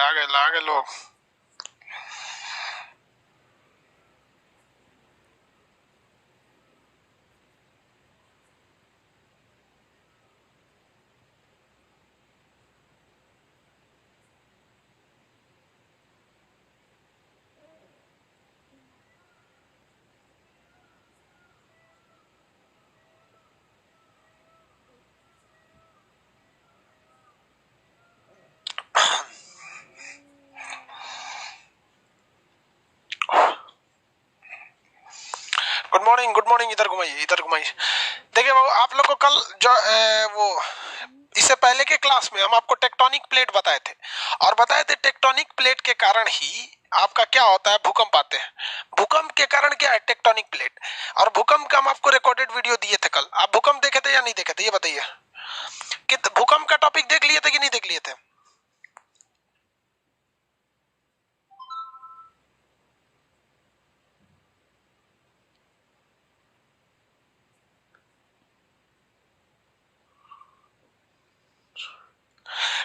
ला गए लोग। Good morning, इधर घुमाइए। देखिए वो आप लोग को कल जो वो इससे पहले के क्लास में हम आपको टेक्टोनिक प्लेट बताए थे और बताए थे टेक्टोनिक प्लेट के कारण ही आपका क्या होता है, भूकंप आते हैं। भूकंप के कारण क्या है, टेक्टोनिक प्लेट। और भूकंप का हम आपको रिकॉर्डेड वीडियो दिए थे कल। आप भूकंप देखे थे या नहीं देखे थे, ये बताइए। कि भूकंप का टॉपिक देख लिए थे कि नहीं देख लिए थे?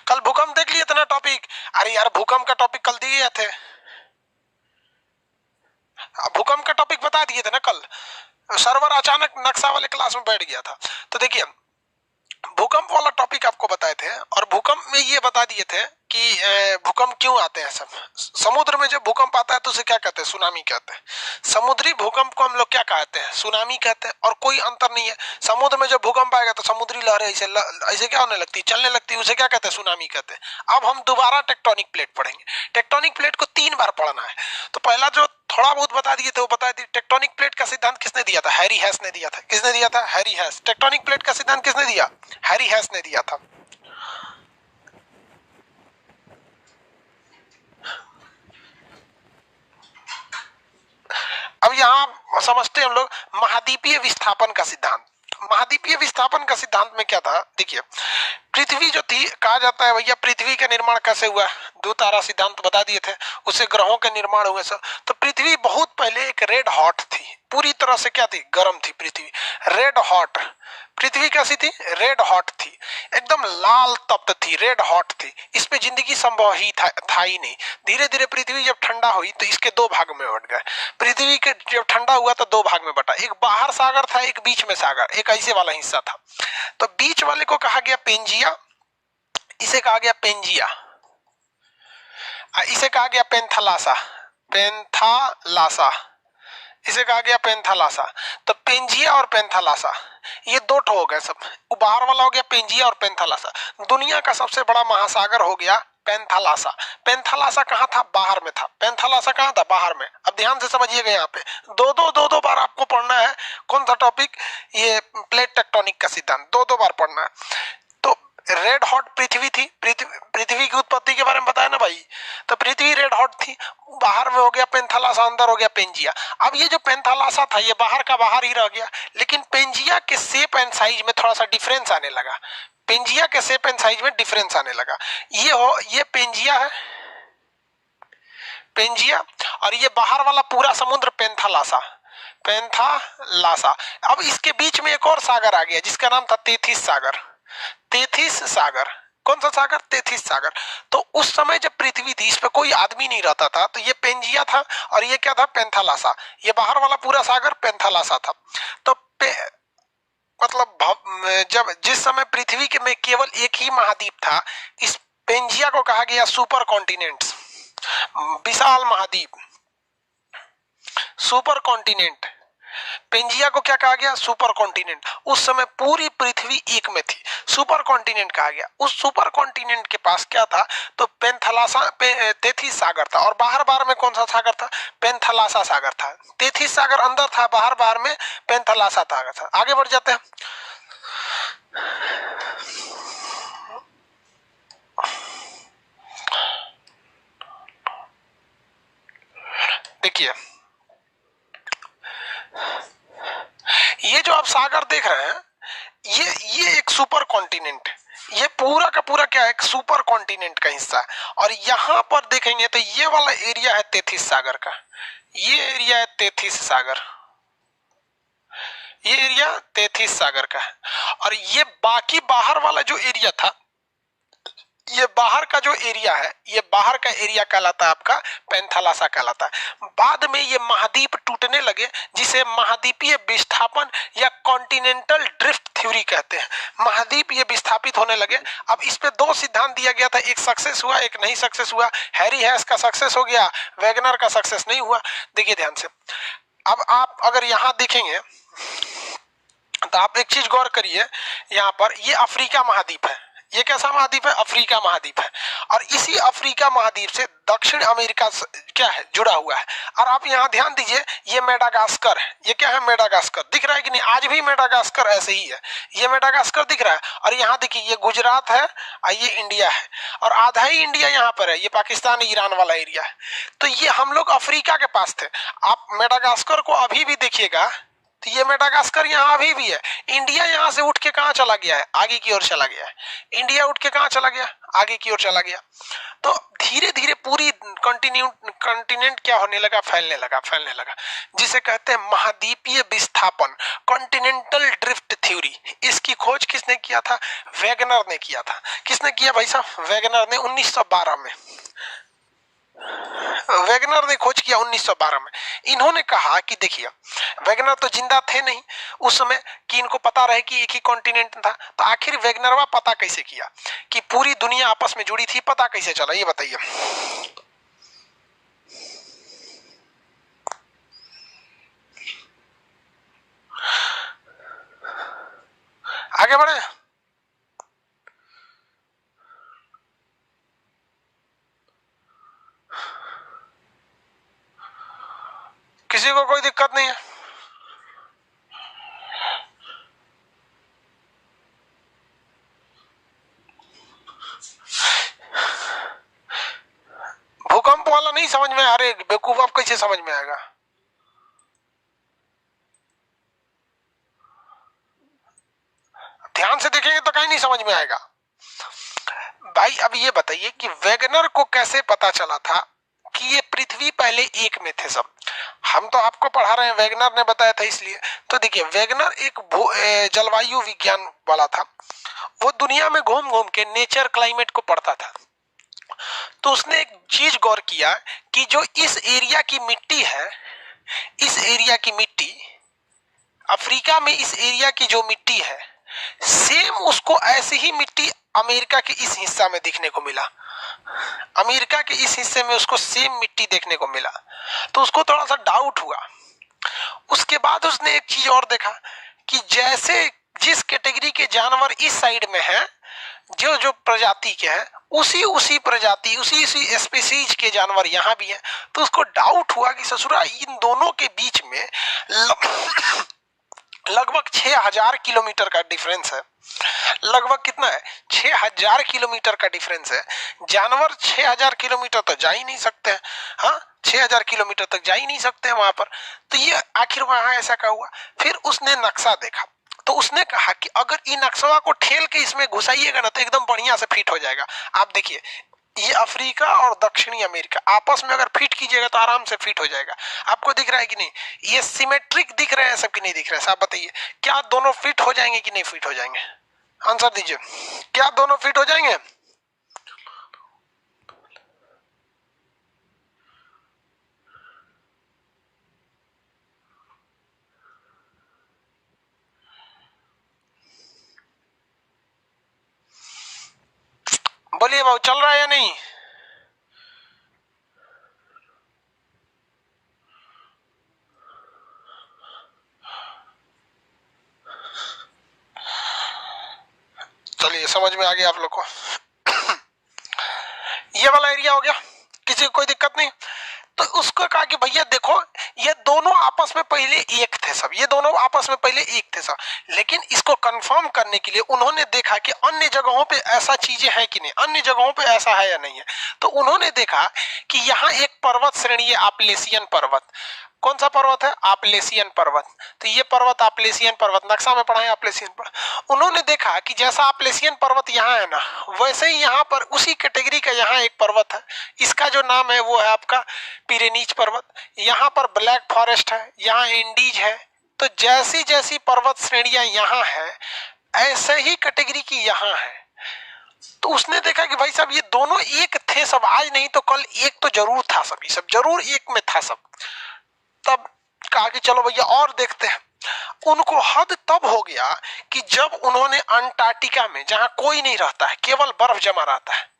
कल भूकंप देख लिए थे ना टॉपिक? अरे यार भूकंप का टॉपिक कल दिए थे, भूकंप का टॉपिक बता दिए थे ना कल। सर्वर अचानक नक्शा वाले क्लास में बैठ गया था। तो देखिए भूकंप वाला टॉपिक आपको बताए थे और भूकंप में ये बता दिए थे कि भूकंप क्यों आते हैं। सब समुद्र में जब भूकंप आता है तो उसे क्या कहते हैं, सुनामी कहते हैं। समुद्री भूकंप को हम लोग क्या कहते हैं, सुनामी कहते हैं। और कोई अंतर नहीं है, समुद्र में जब भूकंप आएगा तो समुद्री लहरें ऐसे क्या होने लगती, चलने लगती है, उसे क्या कहते हैं, सुनामी कहते हैं। अब हम दोबारा टेक्टोनिक प्लेट पढ़ेंगे। टेक्टोनिक प्लेट को 3 बार पढ़ना है। तो पहला जो थोड़ा बहुत बता दिए थे वो बता दिए। टेक्टोनिक प्लेट का सिद्धांत किसने दिया था, हैरी हैस ने दिया था। किसने दिया था, हैरी हैस। टेक्टोनिक प्लेट का सिद्धांत किसने दिया, हैरी हैस ने दिया था। अब यहां समझते हैं हम लोग महाद्वीपीय विस्थापन का सिद्धांत। महाद्वीपीय विस्थापन का सिद्धांत में क्या था, देखिए पृथ्वी जो थी, कहा जाता है भैया पृथ्वी का निर्माण कैसे हुआ, दो तारा सिद्धांत बता दिए थे, उससे ग्रहों के निर्माण हुए सब। तो पृथ्वी बहुत पहले एक रेड हॉट थी, पूरी तरह से क्या थी, गर्म थी पृथ्वी, रेड हॉट। पृथ्वी कैसी थी, रेड हॉट थी, एकदम लाल तप्त थी, रेड हॉट थी। इस पे जिंदगी संभव ही था ही नहीं। धीरे धीरे पृथ्वी जब ठंडा हुई तो इसके 2 भाग में बट गए। पृथ्वी के जब ठंडा हुआ तो 2 भाग में बटा, एक बाहर सागर था, एक बीच में सागर, एक ऐसे वाला हिस्सा था। तो बीच वाले को कहा गया पेंजिया, इसे कहा गया पेंजिया, इसे कहा गया पेंथालासा, पेंथालासा, इसे कहा गया पेंथालासा। तो पेंजिया और पेंथालासा ये 2 ठो हो गए सब। बाहर वाला हो गया पेंजिया और पेंथालासा। दुनिया का सबसे बड़ा महासागर हो गया पेंथालासा। पेंथालासा कहाँ था, बाहर में था। पेंथालासा कहाँ था, बाहर में। अब ध्यान से समझिएगा, यहाँ पे दो बार आपको पढ़ना है। कौन सा टॉपिक, ये प्लेट टेक्टोनिक का सिद्धांत 2 बार पढ़ना है। तो रेड हॉट पृथ्वी थी, पृथ्वी की उत्पत्ति के बारे में बताया ना भाई। तो पृथ्वी रेड हॉट थी, बाहर में हो गया पेंथालासा, अंदर हो गया पेंजिया। अब ये जो पेंथालासा था ये बाहर का बाहर ही रह गया, लेकिन पेंजिया के शेप एंड साइज में थोड़ा सा डिफरेंस आने लगा। पेंजिया के शेप एंड साइज में डिफरेंस आने लगा। ये पेंजिया है, पेंजिया, और ये बाहर वाला पूरा समुद्र पेंथालासा, पेंथालासा। अब इसके बीच में एक और सागर आ गया जिसका नाम था तेथिस सागर, तेथिस सागर। कौन सा सागर, तेथिस सागर। तो उस समय जब पृथ्वी थी इस पे कोई आदमी नहीं रहता था, तो ये पेंजिया था और ये क्या था, पेंथालासा। ये बाहर वाला पूरा सागर पेंथालासा था। तो मतलब जब जिस समय पृथ्वी के में केवल एक ही महाद्वीप था, इस पेंजिया को कहा गया सुपर कॉन्टिनेंट्स, विशाल महाद्वीप, सुपर कॉन्टिनेंट। पेंजिया को क्या कहा गया, सुपर कॉन्टिनेंट। उस समय पूरी पृथ्वी एक में थी, सुपर कॉन्टिनेंट कहा गया। उस सुपर कॉन्टिनेंट के पास क्या था, तो पेंथालासा तेथिस सागर था, और बाहर बाहर में कौन सा सागर था, पेंथालासा सागर था। तेथिस सागर अंदर था, बाहर बाहर में पेंथालासा था। आगे बढ़ जाते हैं। देखिए ये जो आप सागर देख रहे हैं, ये एक सुपर कॉन्टिनेंट, ये पूरा का पूरा क्या है, एक सुपर कॉन्टिनेंट का हिस्सा है। और यहां पर देखेंगे तो ये वाला एरिया है तेथिस सागर का, ये एरिया है तेथिस सागर, ये एरिया तेथिस सागर का है। और ये बाकी बाहर वाला जो एरिया था ये बाहर का जो एरिया है, ये बाहर का एरिया कहलाता है आपका पेंथालासा कहलाता है। बाद में ये महाद्वीप टूटने लगे, जिसे महाद्वीपीय विस्थापन या कॉन्टिनेंटल ड्रिफ्ट थ्योरी कहते हैं। महाद्वीप ये विस्थापित होने लगे। अब इस पे दो सिद्धांत दिया गया था, एक सक्सेस हुआ, एक नहीं सक्सेस हुआ। हैरी हैस का सक्सेस हो गया, वैगनर का सक्सेस नहीं हुआ। देखिए ध्यान से, अब आप अगर यहां देखेंगे तो आप एक चीज गौर करिए, यहाँ पर ये अफ्रीका महाद्वीप है। ये कैसा महाद्वीप है? अफ्रीका महाद्वीप है। और इसी अफ्रीका महाद्वीप से दक्षिण अमेरिका क्या है, जुड़ा हुआ है। और आप यहाँ ध्यान दीजिए, ये मेडागास्कर है। ये क्या है? मेडागास्कर। दिख रहा है कि नहीं? आज भी मेडागास्कर ऐसे ही है, ये मेडागास्कर दिख रहा है। और यहाँ देखिए, ये गुजरात है और ये इंडिया है, और आधा ही इंडिया यहाँ पर है, ये पाकिस्तान ईरान वाला एरिया है। तो ये हम लोग अफ्रीका के पास थे। आप मेडागास्कर को अभी भी देखिएगा तो ये मेडागास्कर यहाँ अभी भी है। इंडिया यहाँ से उठ के कहाँ चला गया है? आगे की ओर चला गया है। इंडिया उठ के कहाँ चला गया? आगे की ओर चला गया। तो धीरे धीरे पूरी कॉन्टिनेंट क्या होने लगा? फैलने लगा, जिसे कहते हैं महाद्वीपीय विस्थापन, कॉन्टिनेंटल ड्रिफ्ट थ्योरी। इसकी खोज किसने किया था? वैगनर ने किया था। किसने किया भाई साहब? वैगनर ने 1912 में। वैगनर ने खोज किया 1912 में। इन्होंने कहा कि देखिए, वैगनर तो जिंदा थे नहीं उस समय कि इनको पता रहे कि एक ही कॉन्टिनेंट था। तो आखिर वैगनरवा पता कैसे किया कि पूरी दुनिया आपस में जुड़ी थी? पता कैसे चला, ये बताइए। आगे बढ़े। किसी को कोई दिक्कत नहीं है? भूकंप वाला नहीं समझ में? अरे बेवकूफ, आप कैसे समझ में आएगा? ध्यान से देखेंगे तो कहीं नहीं समझ में आएगा भाई। अब ये बताइए कि वैगनर को कैसे पता चला था कि ये पृथ्वी पहले एक में थे सब? हम तो आपको पढ़ा रहे हैं, वैगनर ने बताया था इसलिए। तो देखिए, वैगनर एक जलवायु विज्ञान वाला था। वो दुनिया में घूम घूम के नेचर क्लाइमेट को पढ़ता था। तो उसने एक चीज गौर किया कि जो इस एरिया की मिट्टी है, इस एरिया की मिट्टी, अफ्रीका में इस एरिया की जो मिट्टी है, सेम उसको ऐसी ही मिट्टी अमेरिका के इस हिस्सा में दिखने को मिला। अमेरिका के इस हिस्से में उसको सेम मिट्टी देखने को मिला। तो उसको थोड़ा सा डाउट हुआ। उसके बाद उसने एक चीज और देखा कि जैसे जिस कैटेगरी के जानवर इस साइड में हैं, जो जो प्रजाति के हैं, उसी प्रजाति, उसी स्पीसीज के जानवर यहाँ भी हैं। तो उसको डाउट हुआ कि ससुरा इन दोनों के बीच में लगभग 6000 किलोमीटर का डिफरेंस है। लगभग कितना है? 6000 किलोमीटर का डिफरेंस है। जानवर 6000 किलोमीटर तक जा ही नहीं सकते हैं। हाँ, 6000 किलोमीटर तक जा ही नहीं सकते हैं वहां पर। तो ये आखिर वहां ऐसा क्या हुआ? फिर उसने नक्शा देखा। तो उसने कहा कि अगर इन नक्शा को ठेल के इसमें घुसाइएगा ना तो एकदम बढ़िया से फिट हो जाएगा। आप देखिए, ये अफ्रीका और दक्षिणी अमेरिका आपस में अगर फिट कीजिएगा तो आराम से फिट हो जाएगा। आपको दिख रहा है कि नहीं? ये सिमेट्रिक दिख रहे हैं सब कि नहीं दिख रहे हैं? आप बताइए, क्या दोनों फिट हो जाएंगे कि नहीं फिट हो जाएंगे? आंसर दीजिए, क्या दोनों फिट हो जाएंगे? बोलिए भाऊ, चल रहा है या नहीं? चलिए, समझ में आ गया आप लोग को। ये वाला एरिया हो गया, किसी को कोई दिक्कत नहीं। तो उसको कहा कि भैया देखो, ये दोनों आपस में पहले एक थे सब, ये दोनों आपस में पहले एक थे सब। लेकिन इसको कंफर्म करने के लिए उन्होंने देखा कि अन्य जगहों पे ऐसा चीजें हैं कि नहीं, अन्य जगहों पे ऐसा है या नहीं है। तो उन्होंने देखा कि यहाँ एक पर्वत श्रेणी है, आपलेशियन पर्वत। कौन सा पर्वत है? आपलेशियन पर्वत। तो ये पर्वत आपलेशियन पर्वत, नक्शा में पढ़ा है आपलेशियन पर्वत। उन्होंने देखा कि जैसा आपलेशियन पर्वत यहाँ है ना, वैसे ही यहाँ पर उसी कैटेगरी का यहाँ एक पर्वत है। इसका जो नाम है वो है आपका पिरेनीज पर्वत। यहाँ पर ब्लैक फॉरेस्ट है, यहाँ एंडीज है। तो जैसी जैसी पर्वत श्रेणियां यहाँ है, ऐसे ही कैटेगरी की यहाँ है। तो उसने देखा कि भाई साहब ये दोनों एक थे सब, आज नहीं तो कल एक तो जरूर था सब, ये सब जरूर एक में था सब। तब कहा कि चलो भैया और देखते हैं। उनको हद तब हो गया कि जब उन्होंने अंटार्कटिका में, जहां कोई नहीं रहता है, केवल बर्फ जमा रहता है,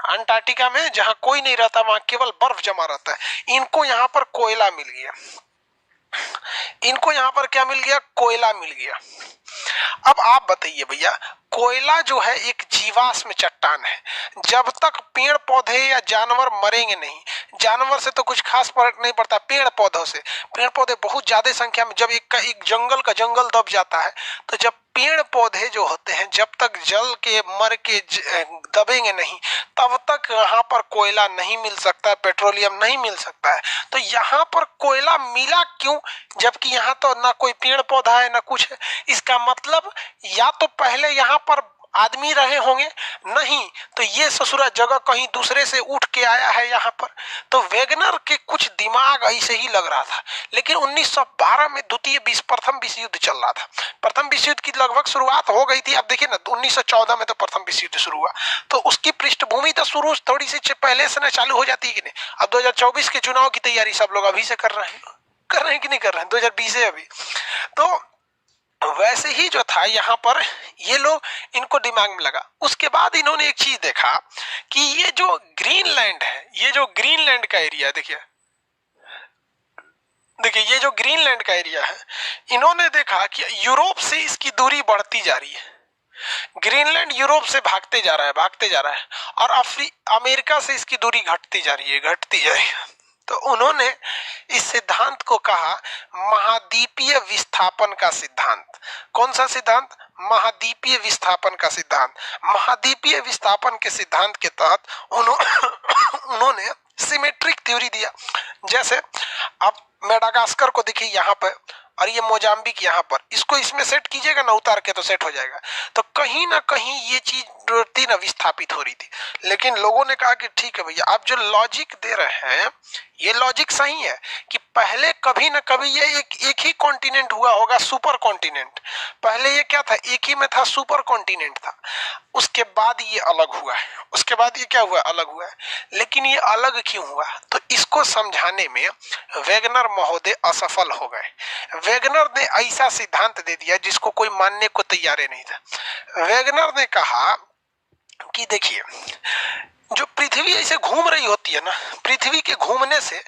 अंटार्कटिका में जहां कोई नहीं रहता वहां केवल बर्फ जमा रहता है, इनको यहां पर कोयला मिल गया। इनको यहां पर क्या मिल गया? कोयला मिल गया। अब आप बताइए भैया, कोयला जो है एक जीवाश्म चट्टान है। जब तक पेड़ पौधे या जानवर मरेंगे नहीं, जानवर से तो कुछ खास फर्क नहीं पड़ता, पेड़ पौधों से, पेड़ पौधे बहुत ज्यादा संख्या में, जब एक जंगल का जंगल दब जाता है, तो जब पेड़ पौधे जो होते हैं जब तक जल के मर के दबेंगे नहीं, तब तक यहाँ पर कोयला नहीं मिल सकता, पेट्रोलियम नहीं मिल सकता है। तो यहाँ पर कोयला मिला क्यों, जबकि यहाँ तो ना कोई पेड़ पौधा है ना कुछ है? इसका मतलब या तो पहले यहाँ पर आदमी रहे होंगे, नहीं तो ये ससुरा जगह कहीं दूसरे से उठ के आया है यहाँ पर। तो वेगनर के कुछ दिमाग ऐसे ही लग रहा था। लेकिन 1912 में प्रथम विश्व युद्ध चल रहा था। प्रथम विश्व युद्ध की लगभग शुरुआत हो गई थी। अब देखिए ना, 1914 में तो प्रथम विश्व युद्ध शुरू हुआ, तो उसकी पृष्ठभूमि तो शुरू थोड़ी सी पहले से ना चालू हो जाती है कि नहीं। अब 2024 के चुनाव की तैयारी सब लोग अभी से कर रहे हैं कि नहीं कर रहे हैं? 2020 है अभी। तो वैसे ही जो था यहाँ पर ये लोग, इनको दिमाग में लगा। उसके बाद इन्होंने एक चीज देखा कि ये जो ग्रीनलैंड है, ये जो ग्रीनलैंड का एरिया, देखिए ये जो ग्रीनलैंड का एरिया है, इन्होंने देखा कि यूरोप से इसकी दूरी बढ़ती जा रही है। ग्रीनलैंड यूरोप से भागते जा रहा है और अमेरिका से इसकी दूरी घटती जा रही है। तो उन्होंने इस सिद्धांत को कहा महाद्वीपीय विस्थापन का सिद्धांत। कौन सा सिद्धांत? महाद्वीपीय विस्थापन का सिद्धांत। महाद्वीपीय विस्थापन के सिद्धांत के तहत उन्होंने सिमेट्रिक थ्योरी दिया। जैसे आप मेडागास्कर को देखिए यहाँ पर, और ये मोजाम्बिक यहाँ पर, इसको इसमें सेट कीजिएगा ना उतार के तो सेट हो जाएगा। तो कहीं ना कहीं ये चीज थी ना विस्थापित हो रही थी। लेकिन लोगों ने कहा कि ठीक है भैया, आप जो लॉजिक दे रहे हैं ये लॉजिक सही है कि पहले कभी ना कभी ये एक ही कॉन्टिनेंट हुआ होगा, सुपर कॉन्टिनेंट। पहले ये क्या था? एक ही में था, सुपर कॉन्टिनेंट था। उसके बाद ये अलग हुआ है, उसके बाद ये क्या हुआ? अलग हुआ है। लेकिन ये अलग क्यों हुआ? तो इसको समझाने में वेगनर महोदय असफल हो गए। वेगनर ने ऐसा सिद्धांत दे दिया जिसको कोई मानने को तैयार नहीं था। वेगनर ने कहा कि देखिए, जो पृथ्वी ऐसे घूम रही होती है ना, पृथ्वी के घूमने से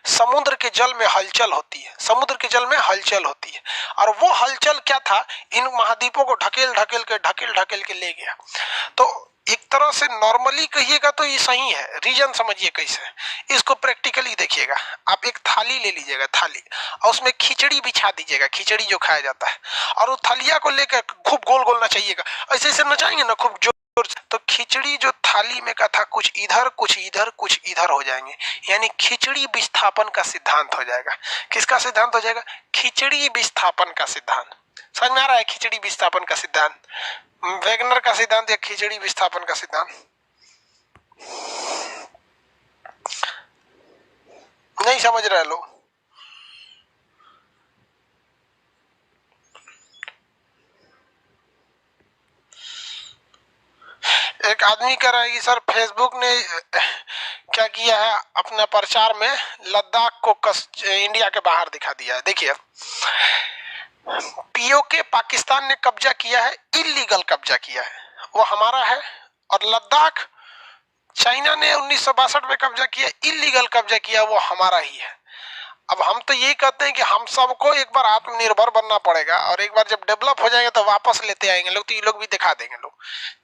समुद्र के जल में हलचल होती है, समुद्र के जल में हलचल होती है। और वो हलचल क्या था? इन महाद्वीपों को ढकेल ढकेल के ले गया। तो एक तरह से नॉर्मली कहिएगा तो ये सही है, रीजन समझिए कैसे। इसको प्रैक्टिकली देखिएगा। आप एक थाली ले लीजिएगा, थाली, और उसमें खिचड़ी बिछा दीजिएगा, खिचड़ी जो खाया जाता है, और वो थालिया को लेकर खूब गोल गोल नचाइएगा, ऐसे ऐसे नचाएंगे ना खूब, तो खिचड़ी जो थाली में का था कुछ इधर कुछ इधर कुछ इधर हो जाएंगे, यानी खिचड़ी विस्थापन का सिद्धांत हो जाएगा। किसका सिद्धांत हो जाएगा? खिचड़ी विस्थापन का सिद्धांत। समझ में आ रहा है? खिचड़ी विस्थापन का सिद्धांत, वेगनर का सिद्धांत या खिचड़ी विस्थापन का सिद्धांत? नहीं समझ रहे लोग? एक आदमी कह रहा है कि सर फेसबुक ने क्या किया है, अपना प्रचार में लद्दाख को इंडिया के बाहर दिखा दिया है। देखिए, पीओके पाकिस्तान ने कब्जा किया है, इलीगल कब्जा किया है, वो हमारा है। और लद्दाख चाइना ने 1962 में कब्जा किया, इलीगल कब्जा किया, वो हमारा ही है। अब हम तो यही कहते हैं कि हम सबको एक बार आत्मनिर्भर बनना पड़ेगा, और एक बार जब डेवलप हो जाएंगे तो वापस लेते आएंगे लोग। तो ये लोग भी दिखा देंगे, लोग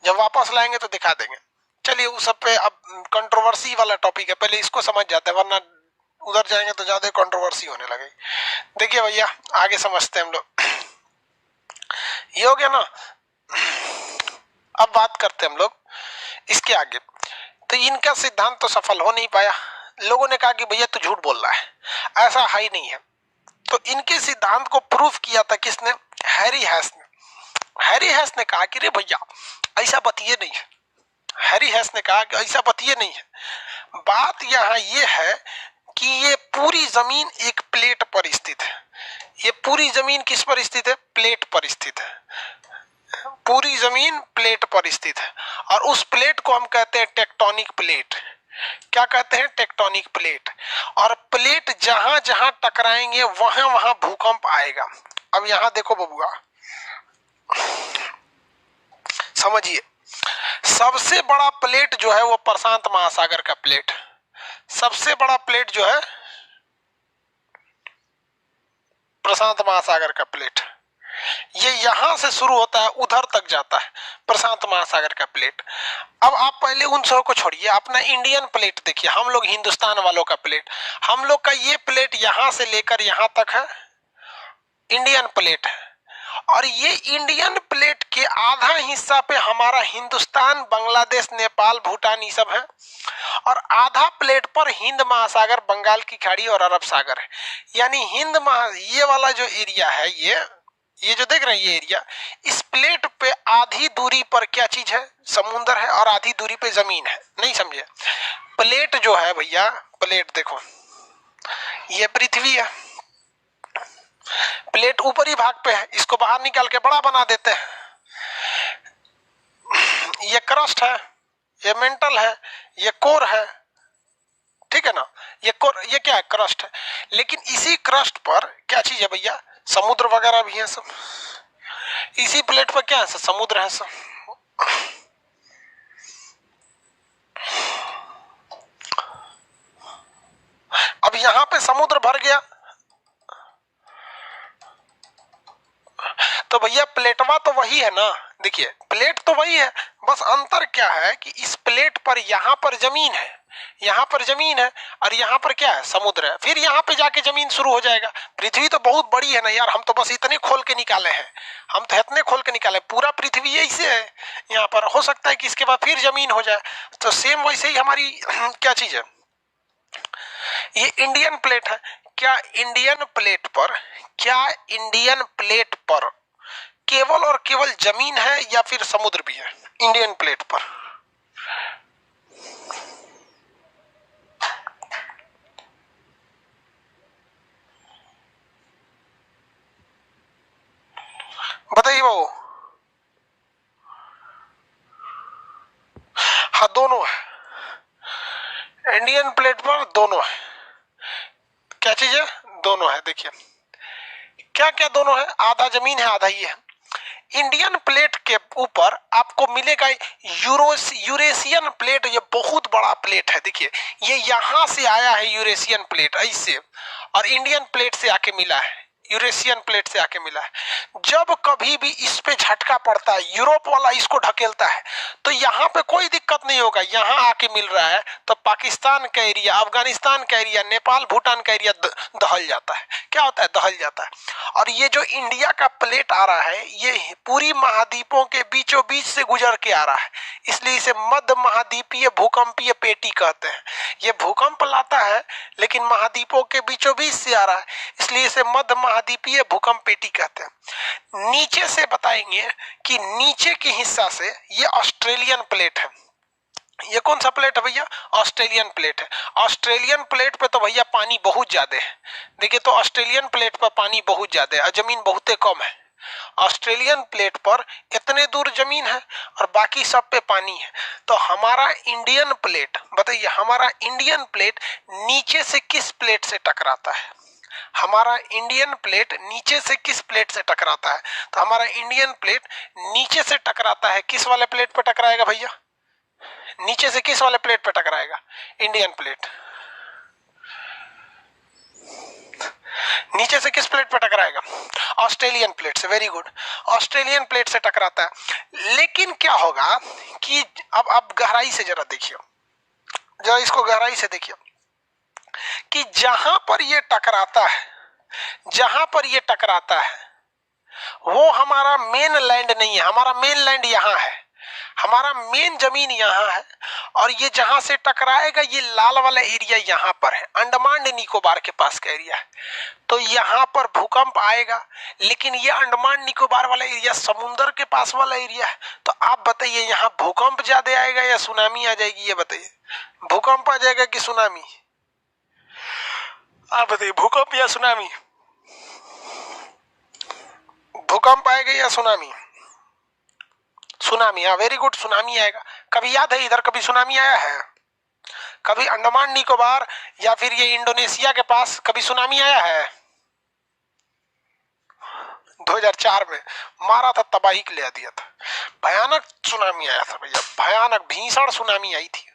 जब वापस लाएंगे तो दिखा देंगे। चलिए, उस सब पे अब कंट्रोवर्सी वाला टॉपिक है, पहले इसको समझ जाते हैं, वरना उधर जाएंगे तो ज्यादा कंट्रोवर्सी होने लगेगी। देखिए भैया, आगे समझते हैं हम लोग। ये हो गया ना। अब बात करते हैं हम लोग इसके आगे। तो इनका सिद्धांत तो सफल हो नहीं पाया। लोगों ने कहा कि भैया तू झूठ बोल रहा है, ऐसा है ही नहीं है। तो इनके सिद्धांत को प्रूफ किया था किसने? हैरी हैस ने। हैरी हैस ने कहा कि रे भैया ऐसा बतिए नहीं है। हैरी हैस ने कहा कि ऐसा बतिए नहीं है। बात यहाँ ये है कि ये पूरी जमीन एक प्लेट पर स्थित है। ये पूरी जमीन किस पर स्थित है? प्लेट पर स्थित है। पूरी जमीन प्लेट पर स्थित है और उस प्लेट को हम कहते हैं टेक्टोनिक प्लेट। क्या कहते हैं? Tectonic plate. और प्लेट जहां जहां टकराएंगे वहां वहां भूकंप आएगा। अब यहां देखो बबुआ, समझिए, सबसे बड़ा प्लेट जो है वो प्रशांत महासागर का प्लेट। सबसे बड़ा प्लेट जो है प्रशांत महासागर का प्लेट, ये यहां से शुरू होता है उधर तक जाता है, प्रशांत महासागर का प्लेट। अब आप पहले उन सब को छोड़िए, अपना इंडियन प्लेट देखिए, हम लोग हिंदुस्तान वालों का प्लेट, हम लोग का ये प्लेट यहां से लेकर यहां तक है, इंडियन प्लेट है। और ये इंडियन प्लेट के आधा हिस्सा पे हमारा हिंदुस्तान, बांग्लादेश, नेपाल, भूटान ये सब है, और आधा प्लेट पर हिंद महासागर, बंगाल की खाड़ी और अरब सागर है। यानी ये वाला जो एरिया है, ये जो देख रहे हैं ये एरिया, इस प्लेट पे आधी दूरी पर क्या चीज है? समुद्र है, और आधी दूरी पे जमीन है। नहीं समझे? प्लेट जो है भैया, प्लेट देखो, ये पृथ्वी है, प्लेट ऊपरी भाग पे है, इसको बाहर निकाल के बड़ा बना देते हैं। ये क्रस्ट है, ये मेंटल है, ये कोर है, ठीक है ना? ये कोर, ये क्या है? क्रस्ट है। लेकिन इसी क्रस्ट पर क्या चीज है भैया? समुद्र वगैरह भी है सब। इसी प्लेट पर क्या है? समुद्र है सब। अब यहां पे समुद्र भर गया तो भैया प्लेटवा तो वही है ना। देखिए प्लेट तो वही है, बस अंतर क्या है कि इस प्लेट पर यहाँ पर जमीन है, यहाँ पर जमीन है, और यहाँ पर क्या है? समुद्र है। फिर यहाँ पे जाके जमीन शुरू हो जाएगा। पृथ्वी तो बहुत बड़ी है ना यार, हम तो बस इतने खोल के निकाले हैं, हम तो इतने खोल के निकाले, पूरा पृथ्वी यही से है। यहाँ पर हो सकता है कि इसके बाद फिर जमीन हो जाए। तो सेम वैसे ही हमारी क्या चीज है? ये इंडियन प्लेट है। क्या इंडियन प्लेट पर केवल और केवल जमीन है या फिर समुद्र भी है? इंडियन प्लेट पर बताइए वो। हाँ दोनों है, इंडियन प्लेट पर दोनों है। क्या चीज है? दोनों है। देखिए क्या क्या दोनों है, आधा जमीन है आधा ये है। इंडियन प्लेट के ऊपर आपको मिलेगा यूरेशियन प्लेट, ये बहुत बड़ा प्लेट है। देखिए ये यहां से आया है यूरेशियन प्लेट ऐसे, और इंडियन प्लेट से आके मिला है, यूरेशियन प्लेट से आके मिला है। जब कभी भी इस पे झटका पड़ता है, यूरोप वाला इसको ढकेलता है, तो यहाँ पे कोई दिक्कत नहीं होगा। यहाँ आके मिल रहा है तो पाकिस्तान का एरिया, अफगानिस्तान का एरिया, नेपाल, भूटान का एरिया दहल जाता है। क्या होता है? दहल जाता है। और ये जो इंडिया का प्लेट आ रहा है, ये पूरी महाद्वीपों के बीचों बीच से गुजर के आ रहा है, इसलिए इसे मध्य महाद्वीपीय भूकंपीय पेटी कहते हैं। ये भूकंप लाता है लेकिन महाद्वीपों के बीचों बीच से आ रहा है, इसलिए इसे मध्य महाद्वीपीय भूकंप पेटी कहते हैं। नीचे से बताएंगे कि नीचे के हिस्सा से ये ऑस्ट्रेलियन प्लेट है। ये कौन सा प्लेट है भैया? ऑस्ट्रेलियन प्लेट है। ऑस्ट्रेलियन प्लेट पे तो भैया पानी बहुत ज्यादा है। देखिए तो ऑस्ट्रेलियन प्लेट पर पानी बहुत ज्यादा है और जमीन बहुत कम है। ऑस्ट्रेलियन प्लेट पर इतने दूर जमीन है और बाकी सब पे पानी है। तो हमारा इंडियन प्लेट, बताइए हमारा इंडियन प्लेट नीचे से किस प्लेट से टकराता है? हमारा इंडियन प्लेट नीचे से किस प्लेट से टकराता है? तो हमारा इंडियन प्लेट नीचे से टकराता है। किस वाले प्लेट पे टकराएगा भैया? नीचे से किस वाले प्लेट पे टकराएगा? Indian plate. नीचे से किस प्लेट पे टकराएगा? ऑस्ट्रेलियन प्लेट से। वेरी गुड, ऑस्ट्रेलियन प्लेट से टकराता है। लेकिन क्या होगा कि अब आप गहराई से जरा देखिए, जरा इसको गहराई से देखिए कि जहां पर ये टकराता है, जहां पर ये टकराता है वो हमारा मेन लैंड नहीं है। हमारा मेन लैंड यहाँ है, हमारा मेन जमीन यहाँ है, और ये जहां से टकराएगा ये लाल वाला एरिया यहाँ पर है, अंडमान निकोबार के पास का एरिया है। तो यहाँ पर भूकंप आएगा, लेकिन ये अंडमान निकोबार वाला एरिया समुद्र के पास वाला एरिया है। तो आप बताइए यहाँ भूकंप ज्यादा आएगा या सुनामी आ जाएगी? ये बताइए, भूकंप आ जाएगा कि सुनामी? आप बताइए, भूकंप या सुनामी? भूकंप आएगा या सुनामी? सुनामी, हाँ वेरी गुड, सुनामी आएगा। कभी याद है इधर कभी सुनामी आया है? कभी अंडमान निकोबार या फिर ये इंडोनेशिया के पास कभी सुनामी आया है? 2004 में मारा था, तबाही के ले दिया था, भयानक सुनामी आया था भैया, भयानक भीषण सुनामी आई थी।